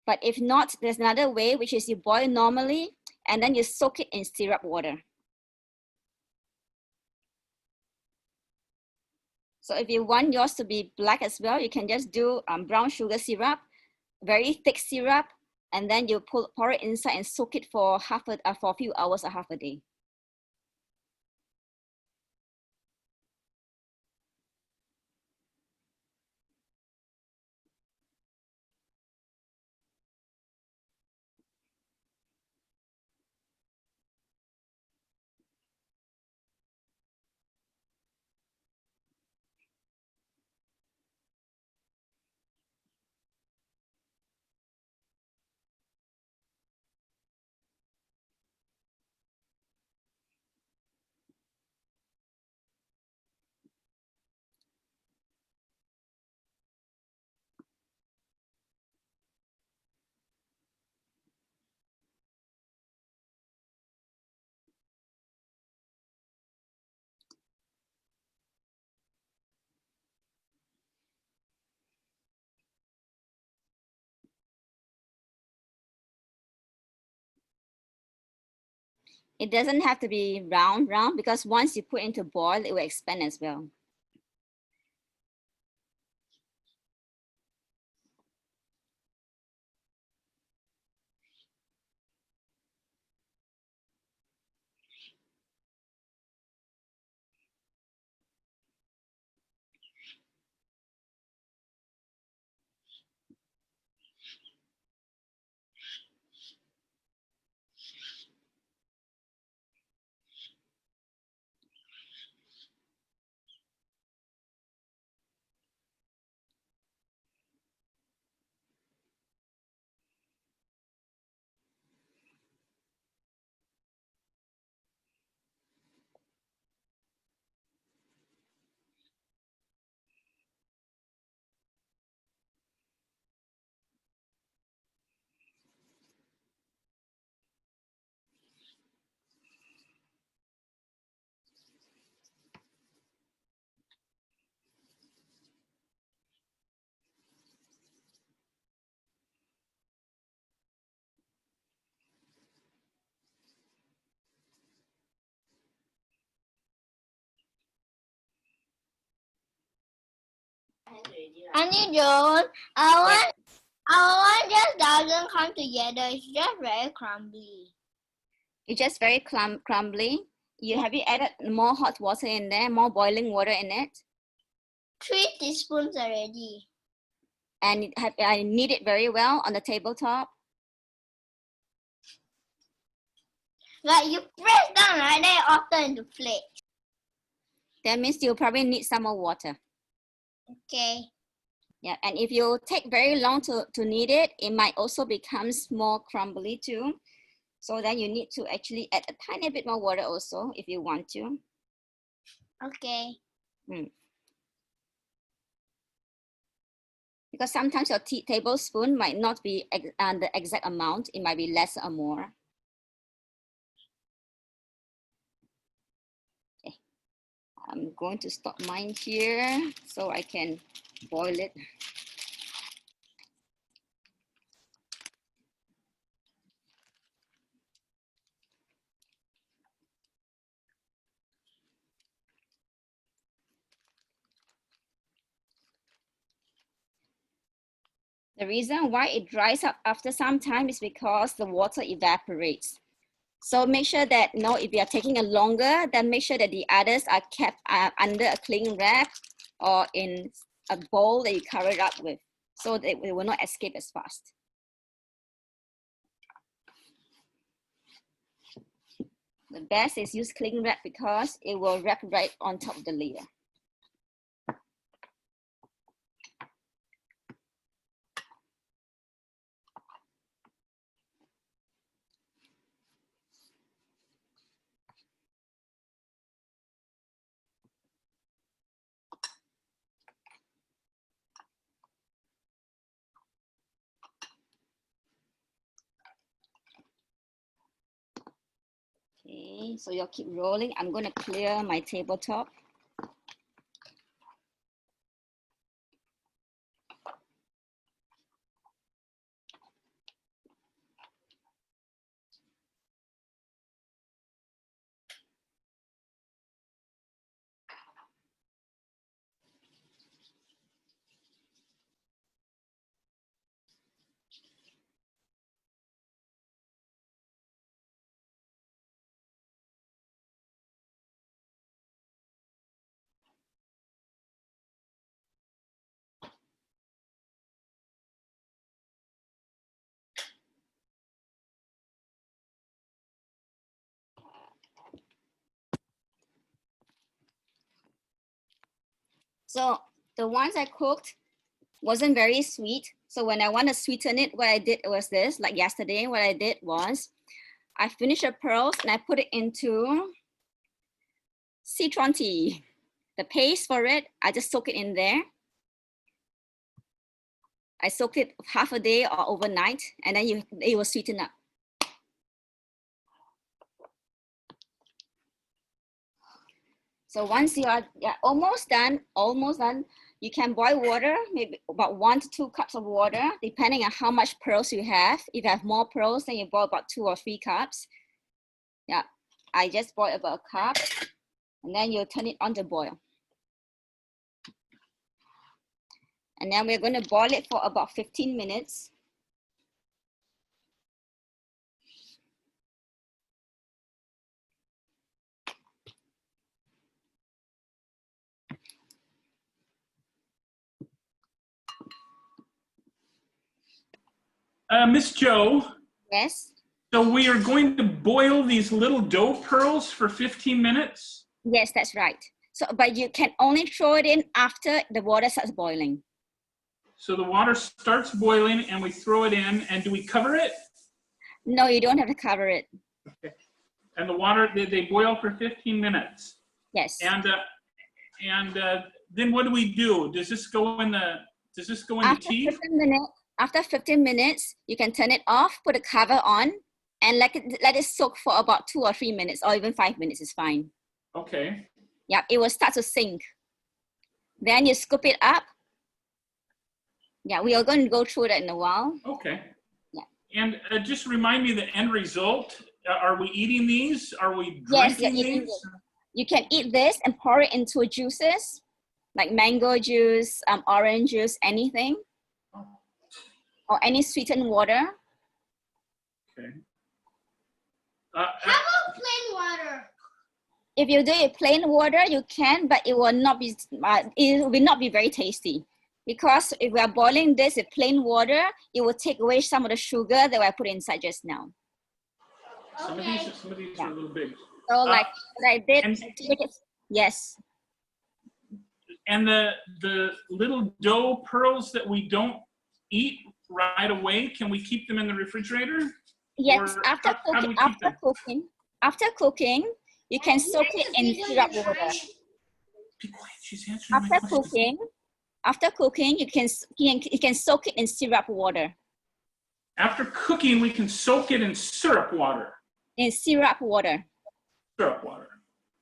But if not, there's another way, which is you boil normally and then you soak it in syrup water. So if you want yours to be black as well, you can just do brown sugar syrup, very thick syrup, and then you pour it inside and soak it for a few hours or half a day. It doesn't have to be round, because once you put into boil, it will expand as well. Auntie Joan, I want just doesn't come together. It's just very crumbly. It's just very crumbly. Have you added more hot water in there, more boiling water in it? 3 teaspoons already. And I knead it very well on the tabletop. Like you press down right there, all turn into flakes. That means you'll probably need some more water. Okay. Yeah, and if you take very long to knead it, it might also become more crumbly too. So then you need to actually add a tiny bit more water also if you want to. Okay. Because sometimes your tablespoon might not be the exact amount. It might be less or more. Okay. I'm going to stop mine here so I can boil it. The reason why it dries up after some time is because the water evaporates. So make sure that, if you are taking a longer, then make sure that the others are kept under a cling wrap or in a bowl that you cover it up with, so that it will not escape as fast. The best is use cling wrap because it will wrap right on top of the layer. Okay, so you'll keep rolling. I'm going to clear my tabletop. So the ones I cooked wasn't very sweet. So when I want to sweeten it, what I did was this, like yesterday, what I did was I finished the pearls and I put it into citron tea. The paste for it, I just soak it in there. I soaked it half a day or overnight, and then it will sweeten up. So once you are almost done, you can boil water, maybe about 1 to 2 cups of water, depending on how much pearls you have. If you have more pearls, then you boil about 2 or 3 cups. Yeah, I just boil about a cup, and then you turn it on to boil. And then we're going to boil it for about 15 minutes. Miss Joe, Yes. so we are going to boil these little dough pearls for 15 minutes? Yes, that's right. So, but you can only throw it in after the water starts boiling. So the water starts boiling and we throw it in, and do we cover it? No, you don't have to cover it. Okay. And the water, they boil for 15 minutes. Yes. And then what do we do? Does this go in the tea? After 15 minutes, you can turn it off, put a cover on, and let it soak for about 2 or 3 minutes, or even 5 minutes is fine. Okay. Yeah, it will start to sink. Then you scoop it up. Yeah, we are going to go through that in a while. Okay. Yeah. And just remind me the end result. Are we eating these? Are we Yes, drinking you're eating these? it. You can eat this and pour it into juices, like mango juice, orange juice, anything. Or any sweetened water. Okay. How about plain water? If you do it plain water, you can, but it will not be very tasty. Because if we are boiling this with plain water, it will take away some of the sugar that I put inside just now. Some of these are a little big. So like what I did, and- yes. And the little dough pearls that we don't eat right away, can we keep them in the refrigerator? Yes, Or after how do we cooking, keep them? after cooking, you can soak it in syrup water. Be quiet, she's answering my question. After cooking, you can soak it in syrup water. After cooking, we can soak it in syrup water. In syrup water. Syrup water.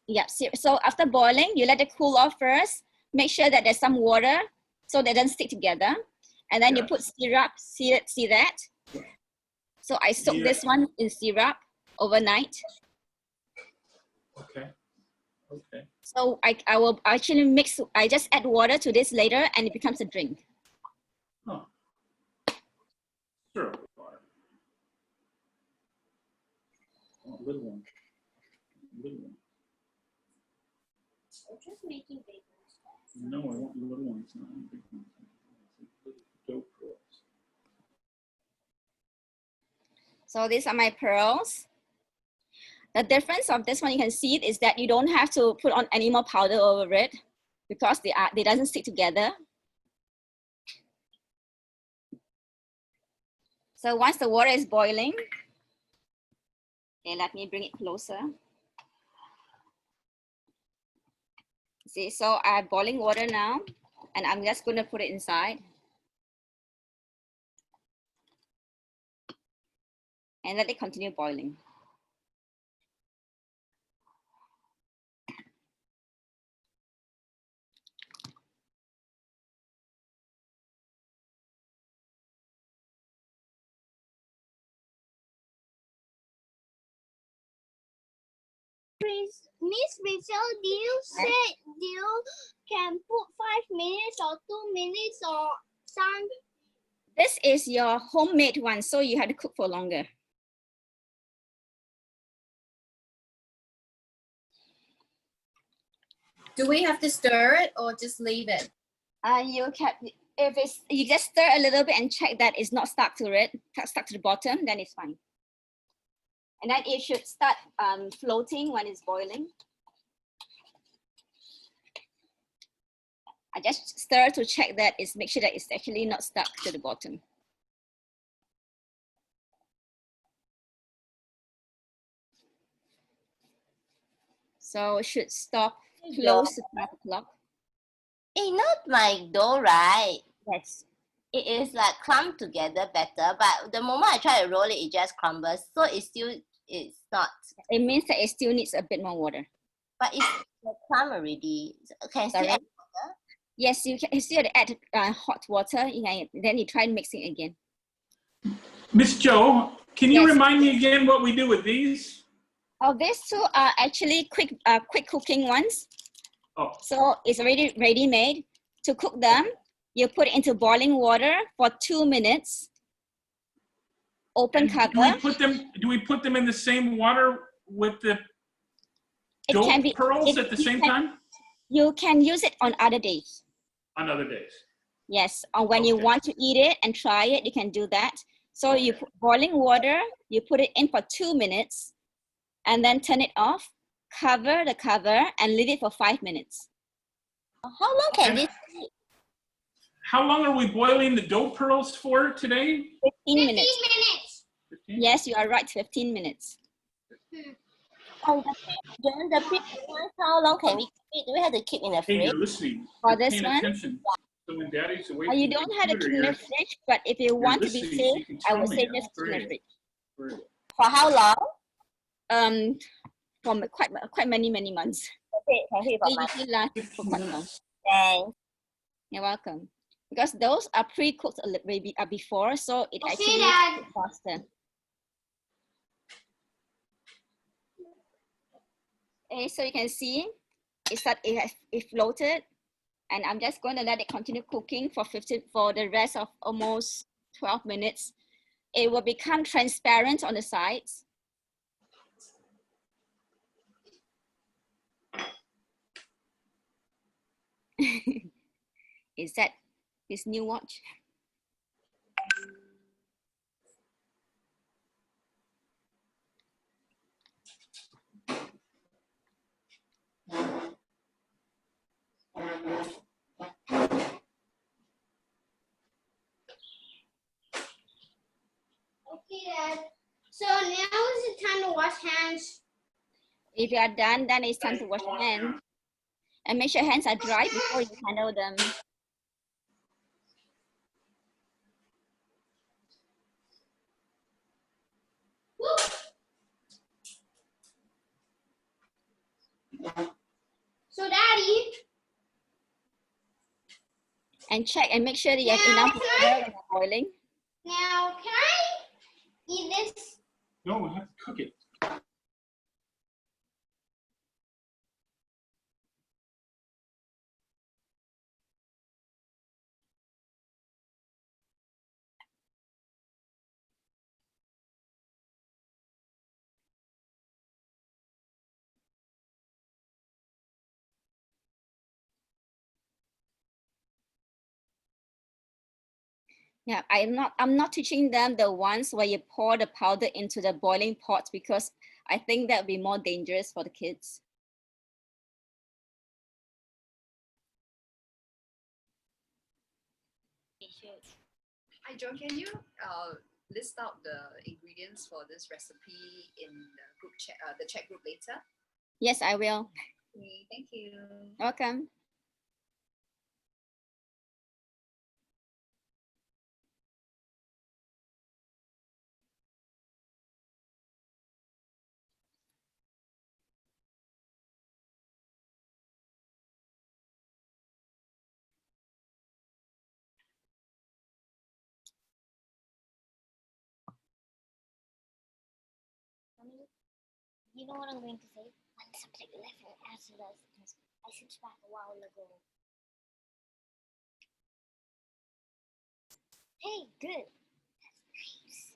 Yeah. So after boiling, you let it cool off first. Make sure that there's some water so they don't stick together. And then you put syrup. See that? So I soak this one in syrup overnight. Okay. Okay. So I will actually mix. I just add water to this later, and it becomes a drink. Oh. Syrup water. Oh, little one. Little one. I'm just making big ones. No, I want the little ones, not the big ones. Dough pearls. So these are my pearls. The difference of this one, you can see it, is that you don't have to put on any more powder over it because they doesn't stick together. So once the water is boiling, okay, let me bring it closer. See, so I have boiling water now, and I'm just going to put it inside. And let it continue boiling. Miss Rachel, do you say you can put 5 minutes or 2 minutes or some? This is your homemade one, so you have to cook for longer. Do we have to stir it or just leave it? You just stir a little bit and check that it's not stuck to it, stuck to the bottom, then it's fine. And then it should start floating when it's boiling. I just stir to check that make sure that it's actually not stuck to the bottom. So it should stop close to 5 o'clock. It's not like dough, right? Yes. It is like clump together better, but the moment I try to roll it, it just crumbles. So it's not. It means that it still needs a bit more water. But it's clump already. Can still add water? Yes, you still add hot water, then you try mixing again. Miss Joe, can you Yes. remind me again what we do with these? Oh, these two are actually quick cooking ones. Oh, So it's already ready made. To cook them, you put it into boiling water for 2 minutes. Open and cover. do we put them in the same water with the It can dough be pearls at the same time? You can use it on other days. On other days. Yes, or when you Okay. want to eat it and try it, you can do that. So you put boiling water, you put it in for 2 minutes, and then turn it off, cover the cover, and leave it for 5 minutes. How long can And this? how long are we boiling the dough pearls for today? 15 minutes. 15 minutes. 15? Yes, you are right, 15 minutes. And the previous one, how long can we keep it? Do we have to keep in the Hey, fridge? you're listening. For You're this paying one? attention. So when Daddy's away You from the don't have to computer, keep in the you're- fridge, but if you want to be listening, so you safe, can I tell would me. say That's just keep in the great. fridge. For how long? For quite many months. Okay, can keep for They months. usually last for quite long. Thanks. You're welcome. Because those are pre-cooked before, so it Okay, actually Dad. cooks faster. Okay, so you can see it floated, and I'm just going to let it continue cooking for the rest of almost 12 minutes. It will become transparent on the sides. Is that his new watch? Okay, Dad. So now is the time to wash hands. If you are done, then it's time to wash your hands. And make sure your hands are dry before you handle them. So, Daddy. And check and make sure that you have Now, enough can water when you're boiling. Now, can I eat this? No, we have to cook it. Yeah, I'm not teaching them the ones where you pour the powder into the boiling pot because I think that would be more dangerous for the kids. Hi, Joe. Can you list out the ingredients for this recipe in the group chat, the chat group later? Yes, I will. Okay, thank you. Welcome. You know what I'm going to say? When something left and answered us, I switched back a while ago. Hey, good. That's nice.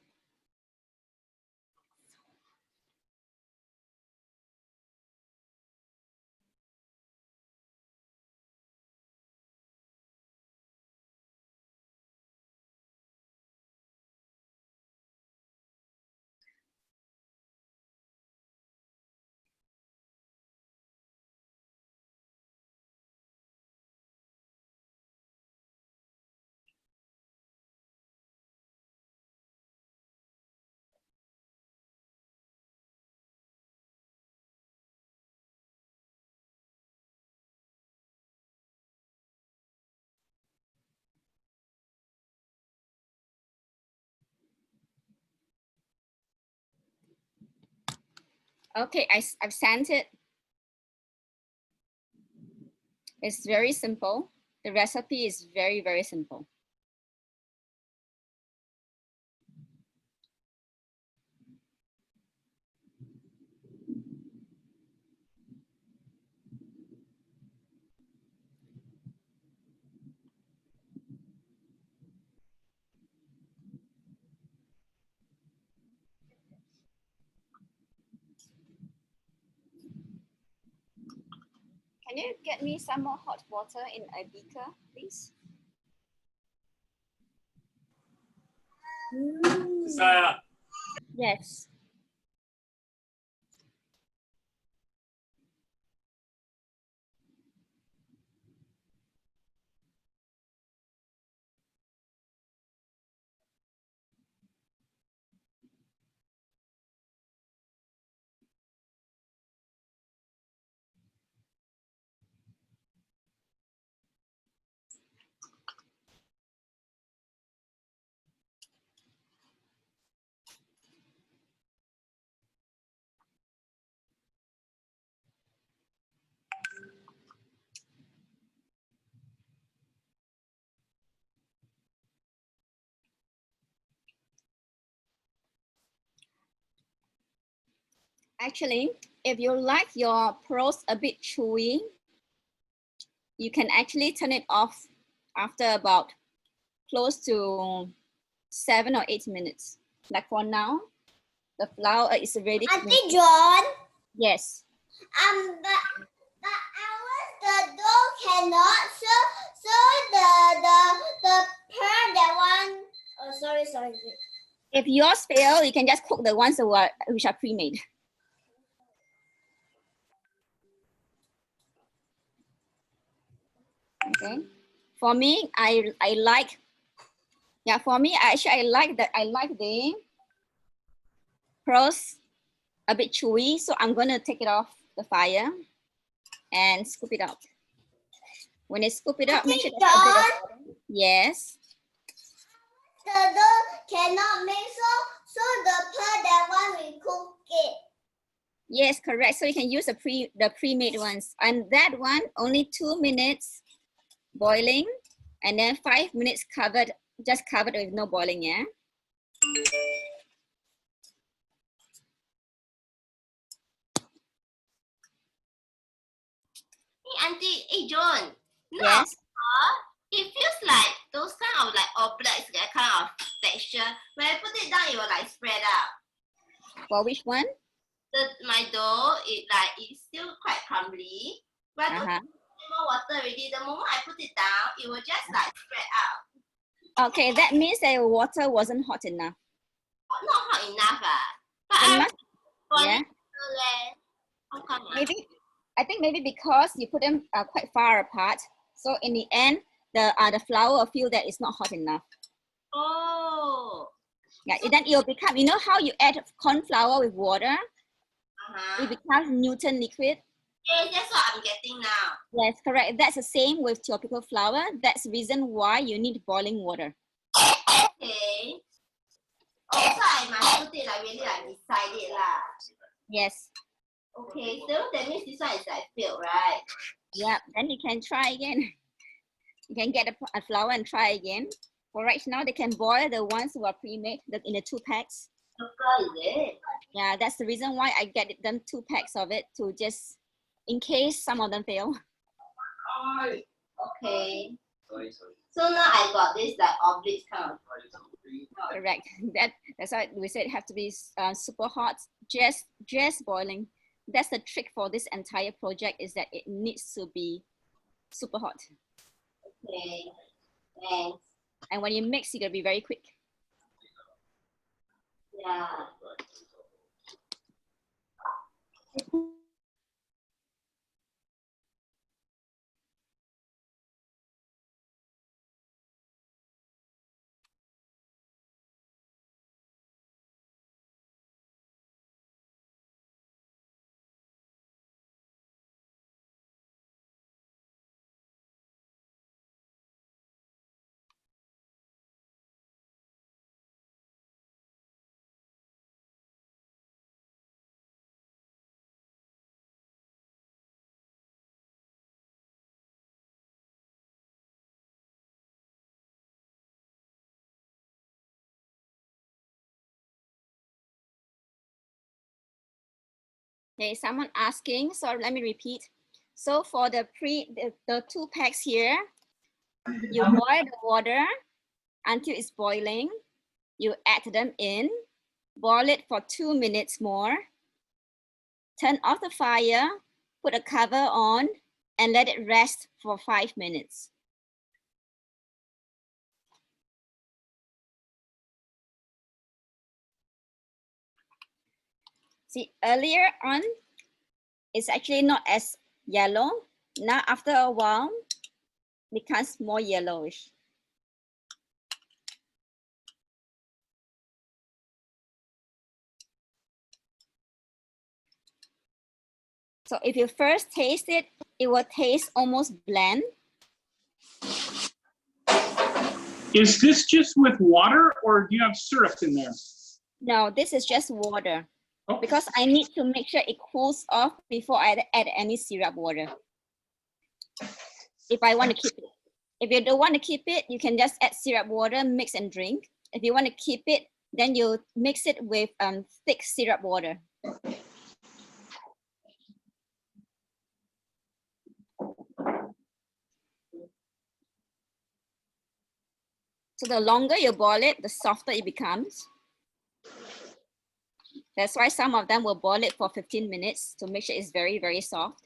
Okay, I've sent it. It's very simple. The recipe is very, very simple. Can you get me some more hot water in a beaker, please? Sarah. Yes. Actually, if you like your pearls a bit chewy, you can actually turn it off after about close to 7 or 8 minutes. Like for now, the flour is ready. Auntie John. Yes. But ours the dough cannot. So the pearl that one. Oh, sorry. If yours fail, you can just cook the ones which are pre-made. Okay. For me, I like. Yeah, for me, I like the pearls a bit chewy, so I'm gonna take it off the fire and scoop it out. When you scoop it out, make sure there's a bit of water. Yes. The dough cannot make so the pearl that one we cook it. Yes, correct. So you can use the pre-made ones, and that one only 2 minutes boiling, and then 5 minutes covered, just covered with no boiling. Yeah. Auntie, hey John. No, Yes. it feels like those kind of like oblets, that kind of texture. When I put it down, it will like spread out. For which one? My dough, it's still quite crumbly. But more water already. The moment I put it down, it will just like spread out. Okay, that means that your water wasn't hot enough. Not hot enough, but yeah. How come? Maybe, I think maybe because you put them quite far apart. So in the end, the flour will feel that it's not hot enough. Oh. Yeah, then it will become, you know how you add corn flour with water? It becomes Newton liquid. Yes, that's what I'm getting now. Yes, correct. That's the same with tropical flour. That's the reason why you need boiling water. Okay. Also, I must put it like really like beside it lah. Yes. Okay, so that means this one is like filled, right? Yeah, then you can try again. You can get a flour and try again. For right now, they can boil the ones who are pre-made in the 2 packs. Is it? Yeah, that's the reason why I get them 2 packs of it to just, in case some of them fail. Okay. So now I got this like oblate kind of. Correct. That's why we said it have to be super hot, just boiling. That's the trick for this entire project, is that it needs to be super hot. Okay. Thanks. And when you mix, you gotta be very quick. Yeah. Okay, someone asking, so let me repeat. So for the 2 packs here, you boil the water until it's boiling. You add them in, boil it for 2 minutes more, turn off the fire, put a cover on, and let it rest for 5 minutes. See, earlier on, it's actually not as yellow. Now, after a while, it becomes more yellowish. So if you first taste it, it will taste almost bland. Is this just with water or do you have syrup in there? No, this is just water. Oh. Because I need to make sure it cools off before I add any syrup water. If I want to keep it. If you don't want to keep it, you can just add syrup water, mix and drink. If you want to keep it, then you mix it with thick syrup water. So the longer you boil it, the softer it becomes. That's why some of them will boil it for 15 minutes to make sure it's very, very soft.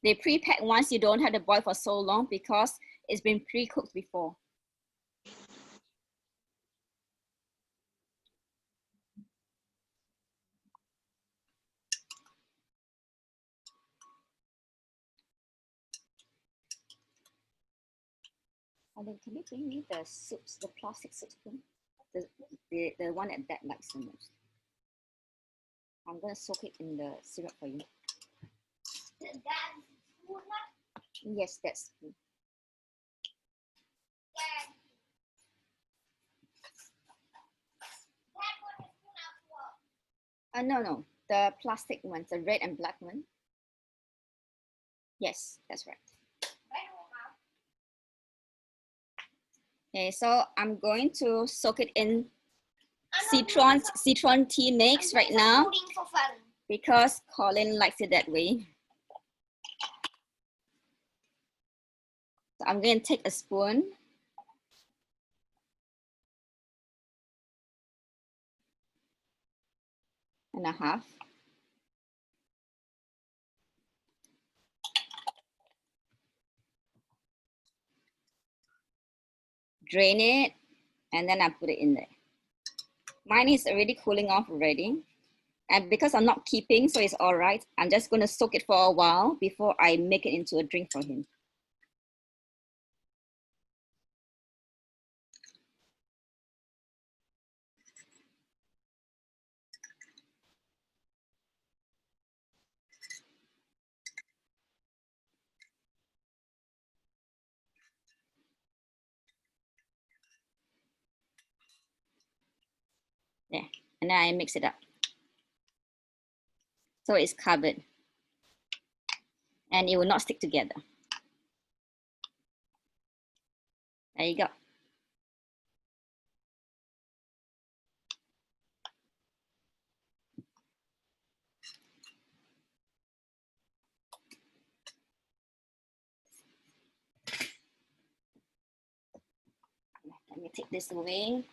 They pre-pack ones you don't have to boil for so long because it's been pre-cooked before. And then can you bring me the soups, the plastic soup spoon? The one that Dad likes the most. I'm gonna soak it in the syrup for you. Yes, that's spoon. No, the plastic ones, the red and black one. Yes, that's right. Okay, so I'm going to soak it in citron tea mix right now because Colin likes it that way. So I'm going to take a spoon and a half. Drain it, and then I put it in there. Mine is already cooling off already. And because I'm not keeping, so it's all right. I'm just going to soak it for a while before I make it into a drink for him. Yeah, and then I mix it up. So it's covered. And it will not stick together. There you go. Let me take this away.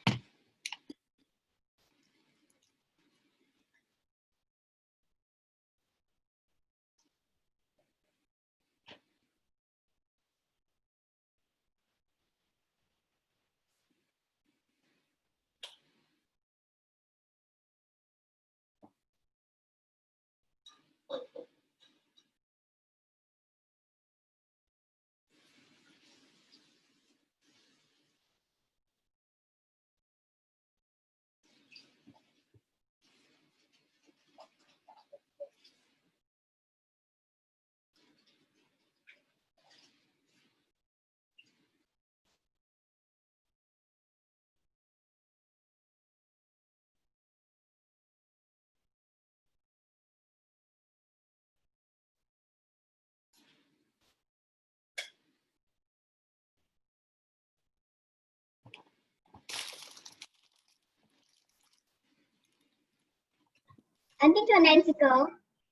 Auntie Tonensico.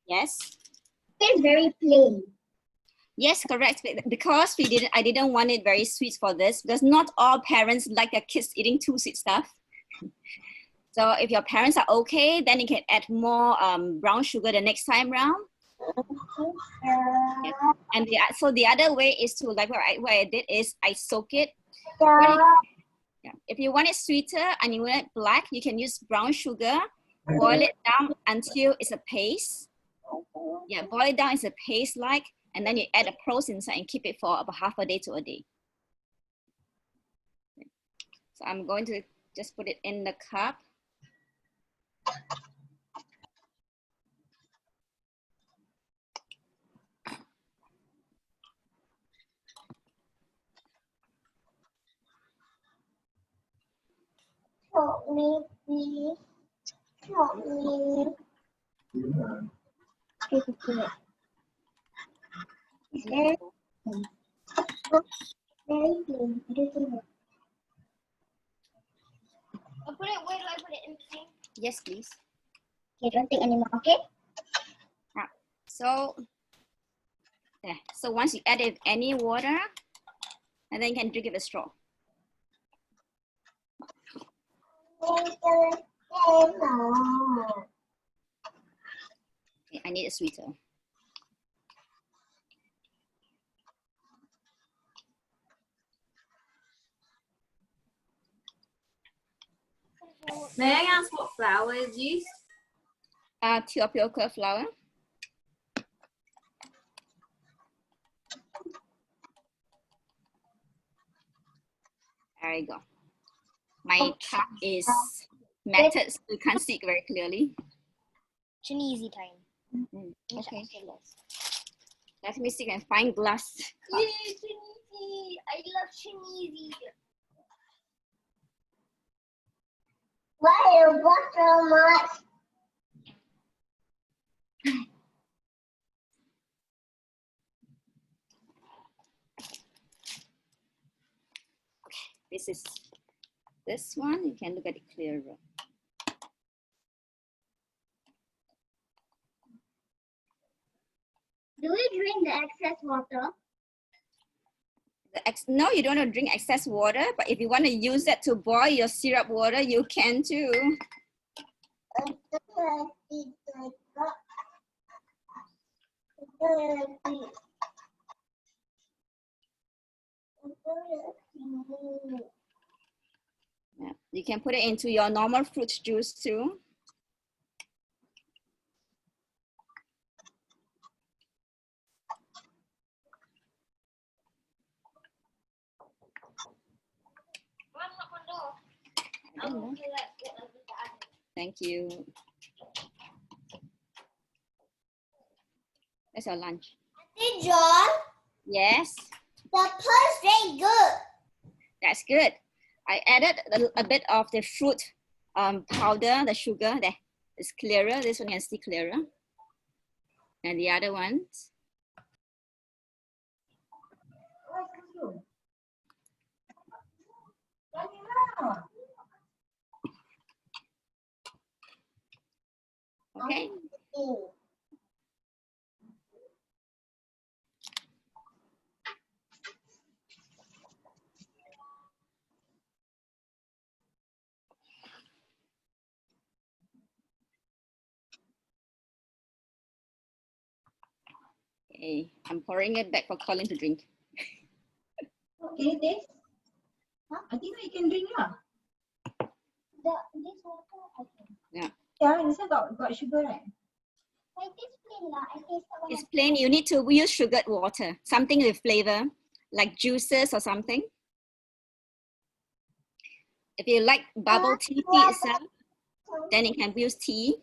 Yes. It's very plain. Yes, correct. Because I didn't want it very sweet for this because not all parents like their kids eating too sweet stuff. So if your parents are okay, then you can add more brown sugar the next time round. Yes. And so the other way is to, like what I did is I soak it. Yeah. If you want it sweeter and you want it black, you can use brown sugar, boil it down until it's a paste. Yeah, boil it down as a paste like, and then you add the pearls inside and keep it for about half a day to a day. So I'm going to just put it in the cup. Help me, please. Help me. Is there? Very clean. I'll put it, where do I put it in between? Yes, please. Okay, don't think anymore, okay? So, yeah. So once you add any water, and then you can drink it with a straw. Okay, I need it sweeter. May I ask what flour is used? Tapioca flour. There you go. My cup is matted, so you can't see it very clearly. Chinese time. Okay. Let me see if I can find glass. Yay, Chinese! I love Chinese. Why you bought so much? This is this one. You can look at it clearer. Do we drink the excess water? No, you don't want to drink excess water, but if you want to use that to boil your syrup water, you can too. Yeah. You can put it into your normal fruit juice too. I don't know. Thank you. That's your lunch. Hey, John. Yes. The pearl's very good. That's good. I added a bit of the fruit powder, the sugar. There, it's clearer. This one you can see clearer. And the other ones. Okay. Okay, I'm pouring it back for Colin to drink. Okay, taste. Huh? I think you can drink lah. This water, I think. Yeah. Yeah, this one got sugar, right? Like this plain lah. I taste the one. It's plain. You need to use sugared water, something with flavor, like juices or something. If you like bubble tea itself, then you can use tea.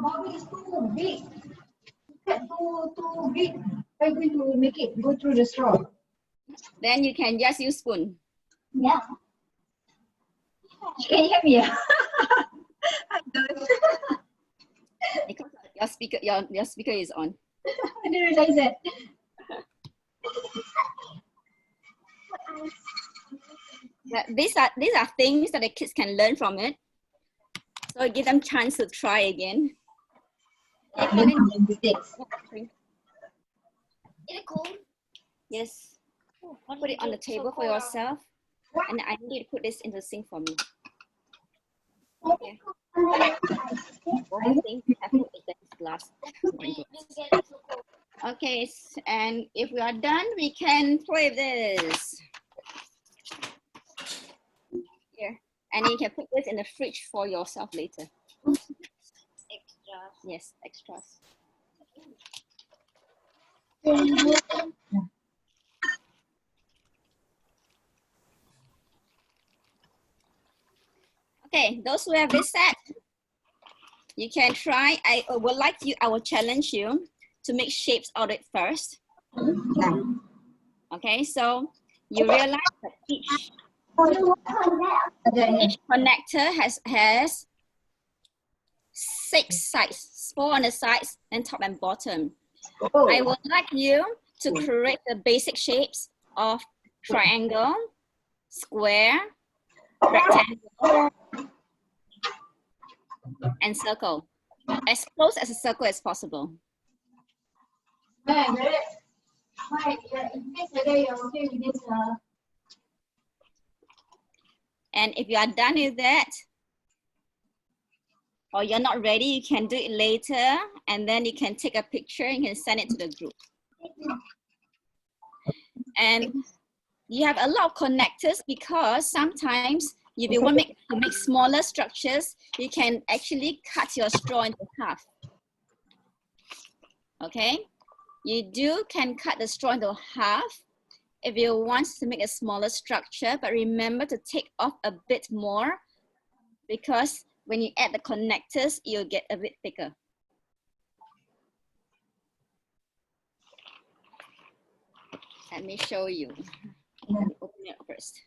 Bobby is too big. Too big. How are you going to make it go through the straw? Then you can just use spoon. Yeah. Can you hear me? I don't. Because your speaker is on. I didn't realize that. But these are things that the kids can learn from it. So give them chance to try again. Is it cold? Yes. Oh, what Put did it you on do? the So table for cold, ah. yourself. And I need you to put this in the sink for me. Okay. Both things have put in this glass. Oh my God. Okay, and if we are done, we can play this. Here. And you can put this in the fridge for yourself later. Extra. Yes, extras. Okay, those who have this set, you can try. I will challenge you to make shapes out of it first. Okay, so you realize that each connector has 6 sides, 4 on the sides and top and bottom. I would like you to create the basic shapes of triangle, square, rectangle, and circle. As close as a circle as possible. And if you are done with that, or you're not ready, you can do it later, and then you can take a picture and you can send it to the group. And you have a lot of connectors because sometimes if you want to make smaller structures, you can actually cut your straw into half. Okay, you can cut the straw into half if you want to make a smaller structure, but remember to take off a bit more because when you add the connectors, you'll get a bit thicker. Let me show you. Let me open it up first.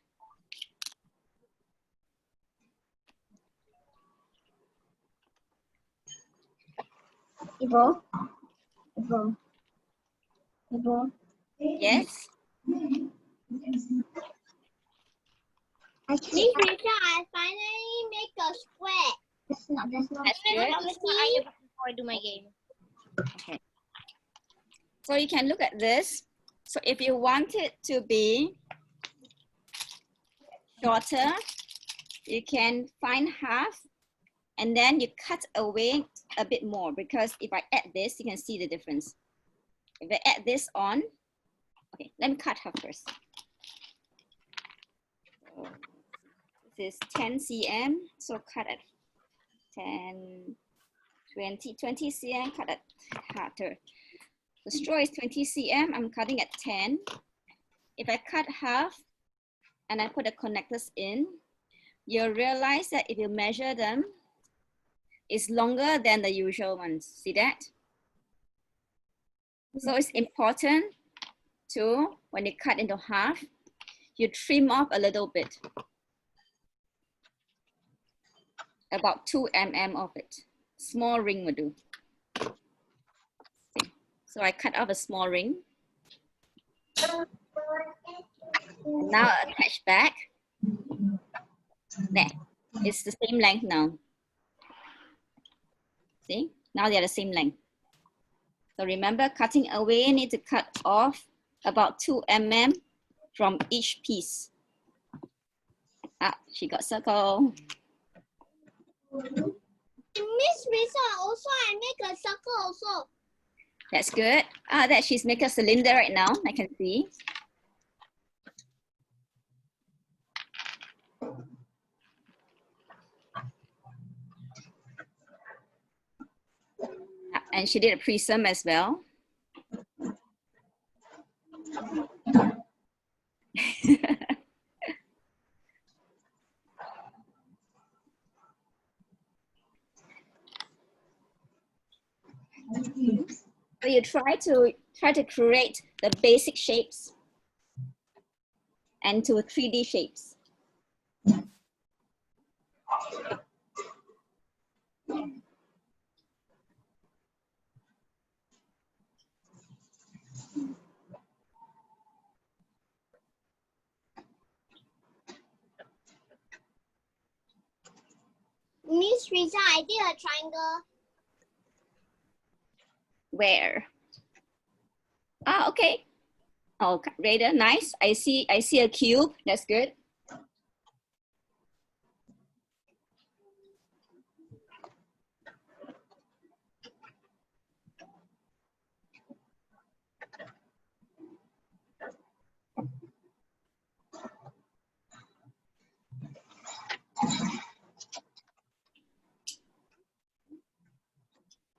Yes? Miss Rita, I finally make a square. That's not That's good. before I do my game. Okay. So you can look at this. So if you want it to be shorter, you can find half and then you cut away a bit more because if I add this, you can see the difference. If I add this on, okay, let me cut half first. So this is 10 cm, so cut at 10, 20 cm, cut at harder. The straw is 20 cm, I'm cutting at 10. If I cut half and I put the connectors in, you'll realize that if you measure them, it's longer than the usual ones. See that? So it's important to, when you cut into half, you trim off a little bit. About 2 mm of it. Small ring will do. Okay. So I cut off a small ring. Now attach back. There, it's the same length now. See, now they're the same length. So remember, cutting away, need to cut off about 2 mm from each piece. Ah, she got circle. Miss Rita, also I make a circle also. That's good. Ah, that she's making a cylinder right now, I can see. And she did a prism as well. So you try to create the basic shapes and to 3D shapes. Miss Rita, I did a triangle. Where? Ah, okay. Oh, Raider, nice. I see a cube. That's good.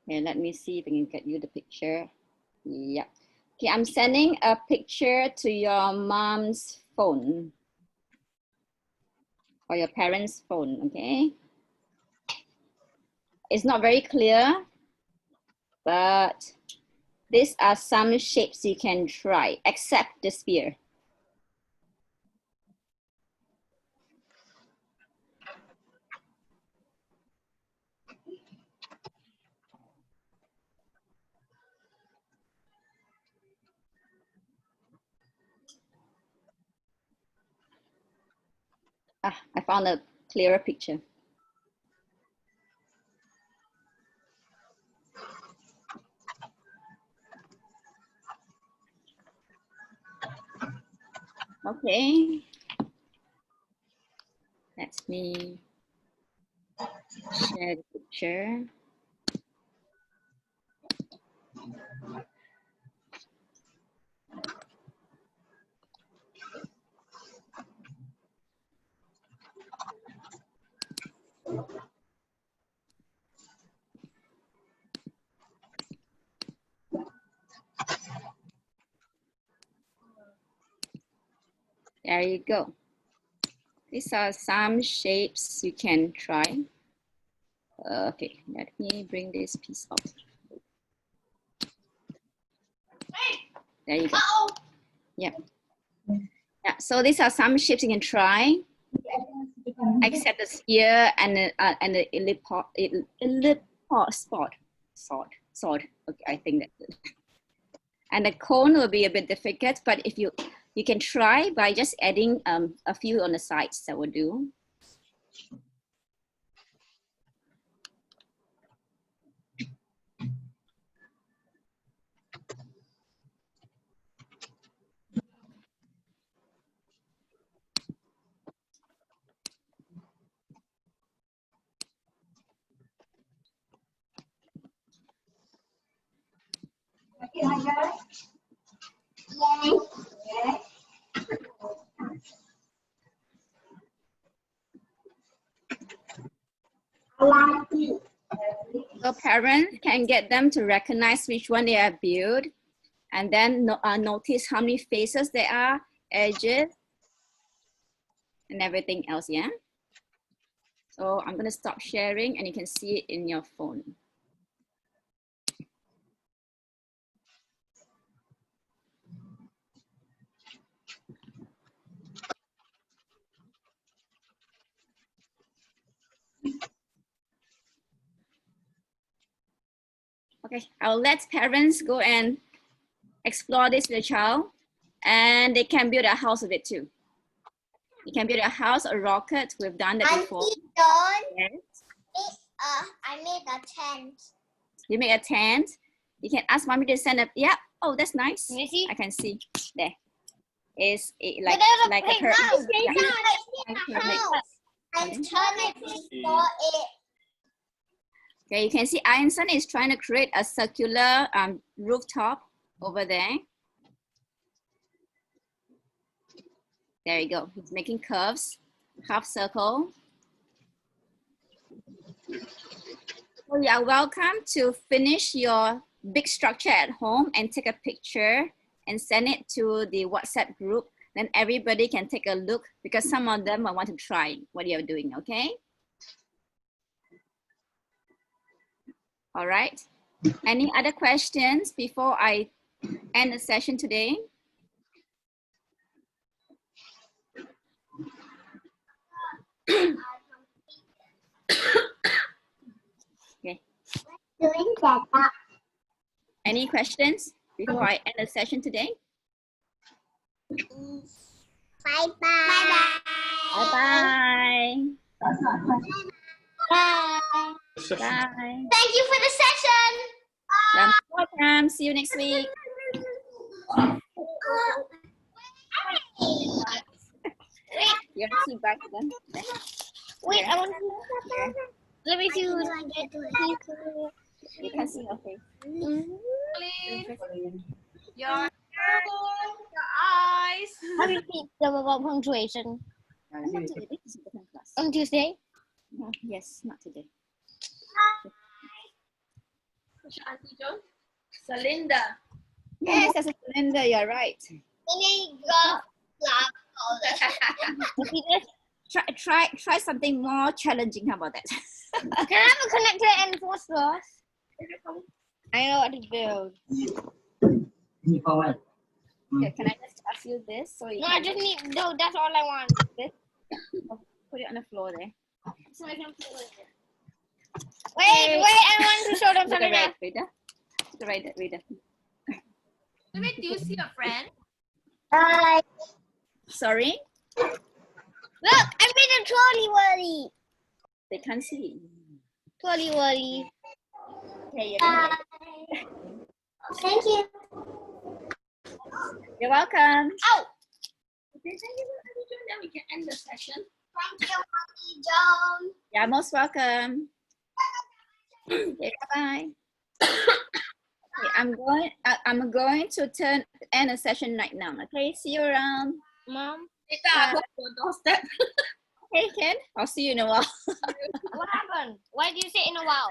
Okay, let me see if I can get you the picture. Yeah. Okay, I'm sending a picture to your mom's phone or your parents' phone, okay? It's not very clear, but these are some shapes you can try, except the sphere. Ah, I found a clearer picture. Okay. Let me share the picture. There you go. These are some shapes you can try. Okay, let me bring this piece out. There you go. Yeah. Yeah, so these are some shapes you can try, except the sphere and the sword. Okay, I think that's it. And the cone will be a bit difficult, but if you can try by just adding a few on the sides, that will do. So parents can get them to recognize which one they have built, and then notice how many faces there are, edges, and everything else, yeah? So I'm gonna stop sharing and you can see it in your phone. Okay, I'll let parents go and explore this with the child, and they can build a house with it too. You can build a house, a rocket. We've done that before. Yes. I made a tent. You make a tent. You can ask mommy to send a, yeah. Oh, that's nice. I can see there. It's like a pyramid. And turn it before it. Okay, you can see Einstein is trying to create a circular rooftop over there. There you go. He's making curves, half circle. So you are welcome to finish your big structure at home and take a picture and send it to the WhatsApp group. Then everybody can take a look because some of them will want to try what you're doing, okay? All right. Any other questions before I end the session today? Okay. Any questions before I end the session today? Bye-bye. Bye-bye. Bye. Bye. Thank you for the session. You're welcome. See you next week. You want to see back then? Wait, I want to. Let me see. You can see your face. Your eyes. How do you think about punctuation? Not today. This is a different class. On Tuesday? Yes, not today. Which Auntie Joan? Celinda. Yes, that's a Linda. You're right. Try something more challenging. How about that? Can I have a connector and force first? I know what to build. Okay, can I just ask you this? So you No, can I just need. No, that's all I want. this. Put it on the floor there. So I can put it there. Wait, I want to show them Look something at else. Read it. Maybe do you see a friend? Bye. Sorry, Look, I made a trolley whirly. they can't see. Trolley whirly. Okay, Bye. Thank you. you're welcome. Ow! Okay, thank you, Auntie Joan. Then we can end the session. Thank you, Auntie Joan. You're most welcome. Okay, bye. Okay, I'm going to end the session right now. Okay, see you around. Mom, Later, I hope your doorstep. Okay, Ken. I'll see you in a while. what happened? Why did you say in a while?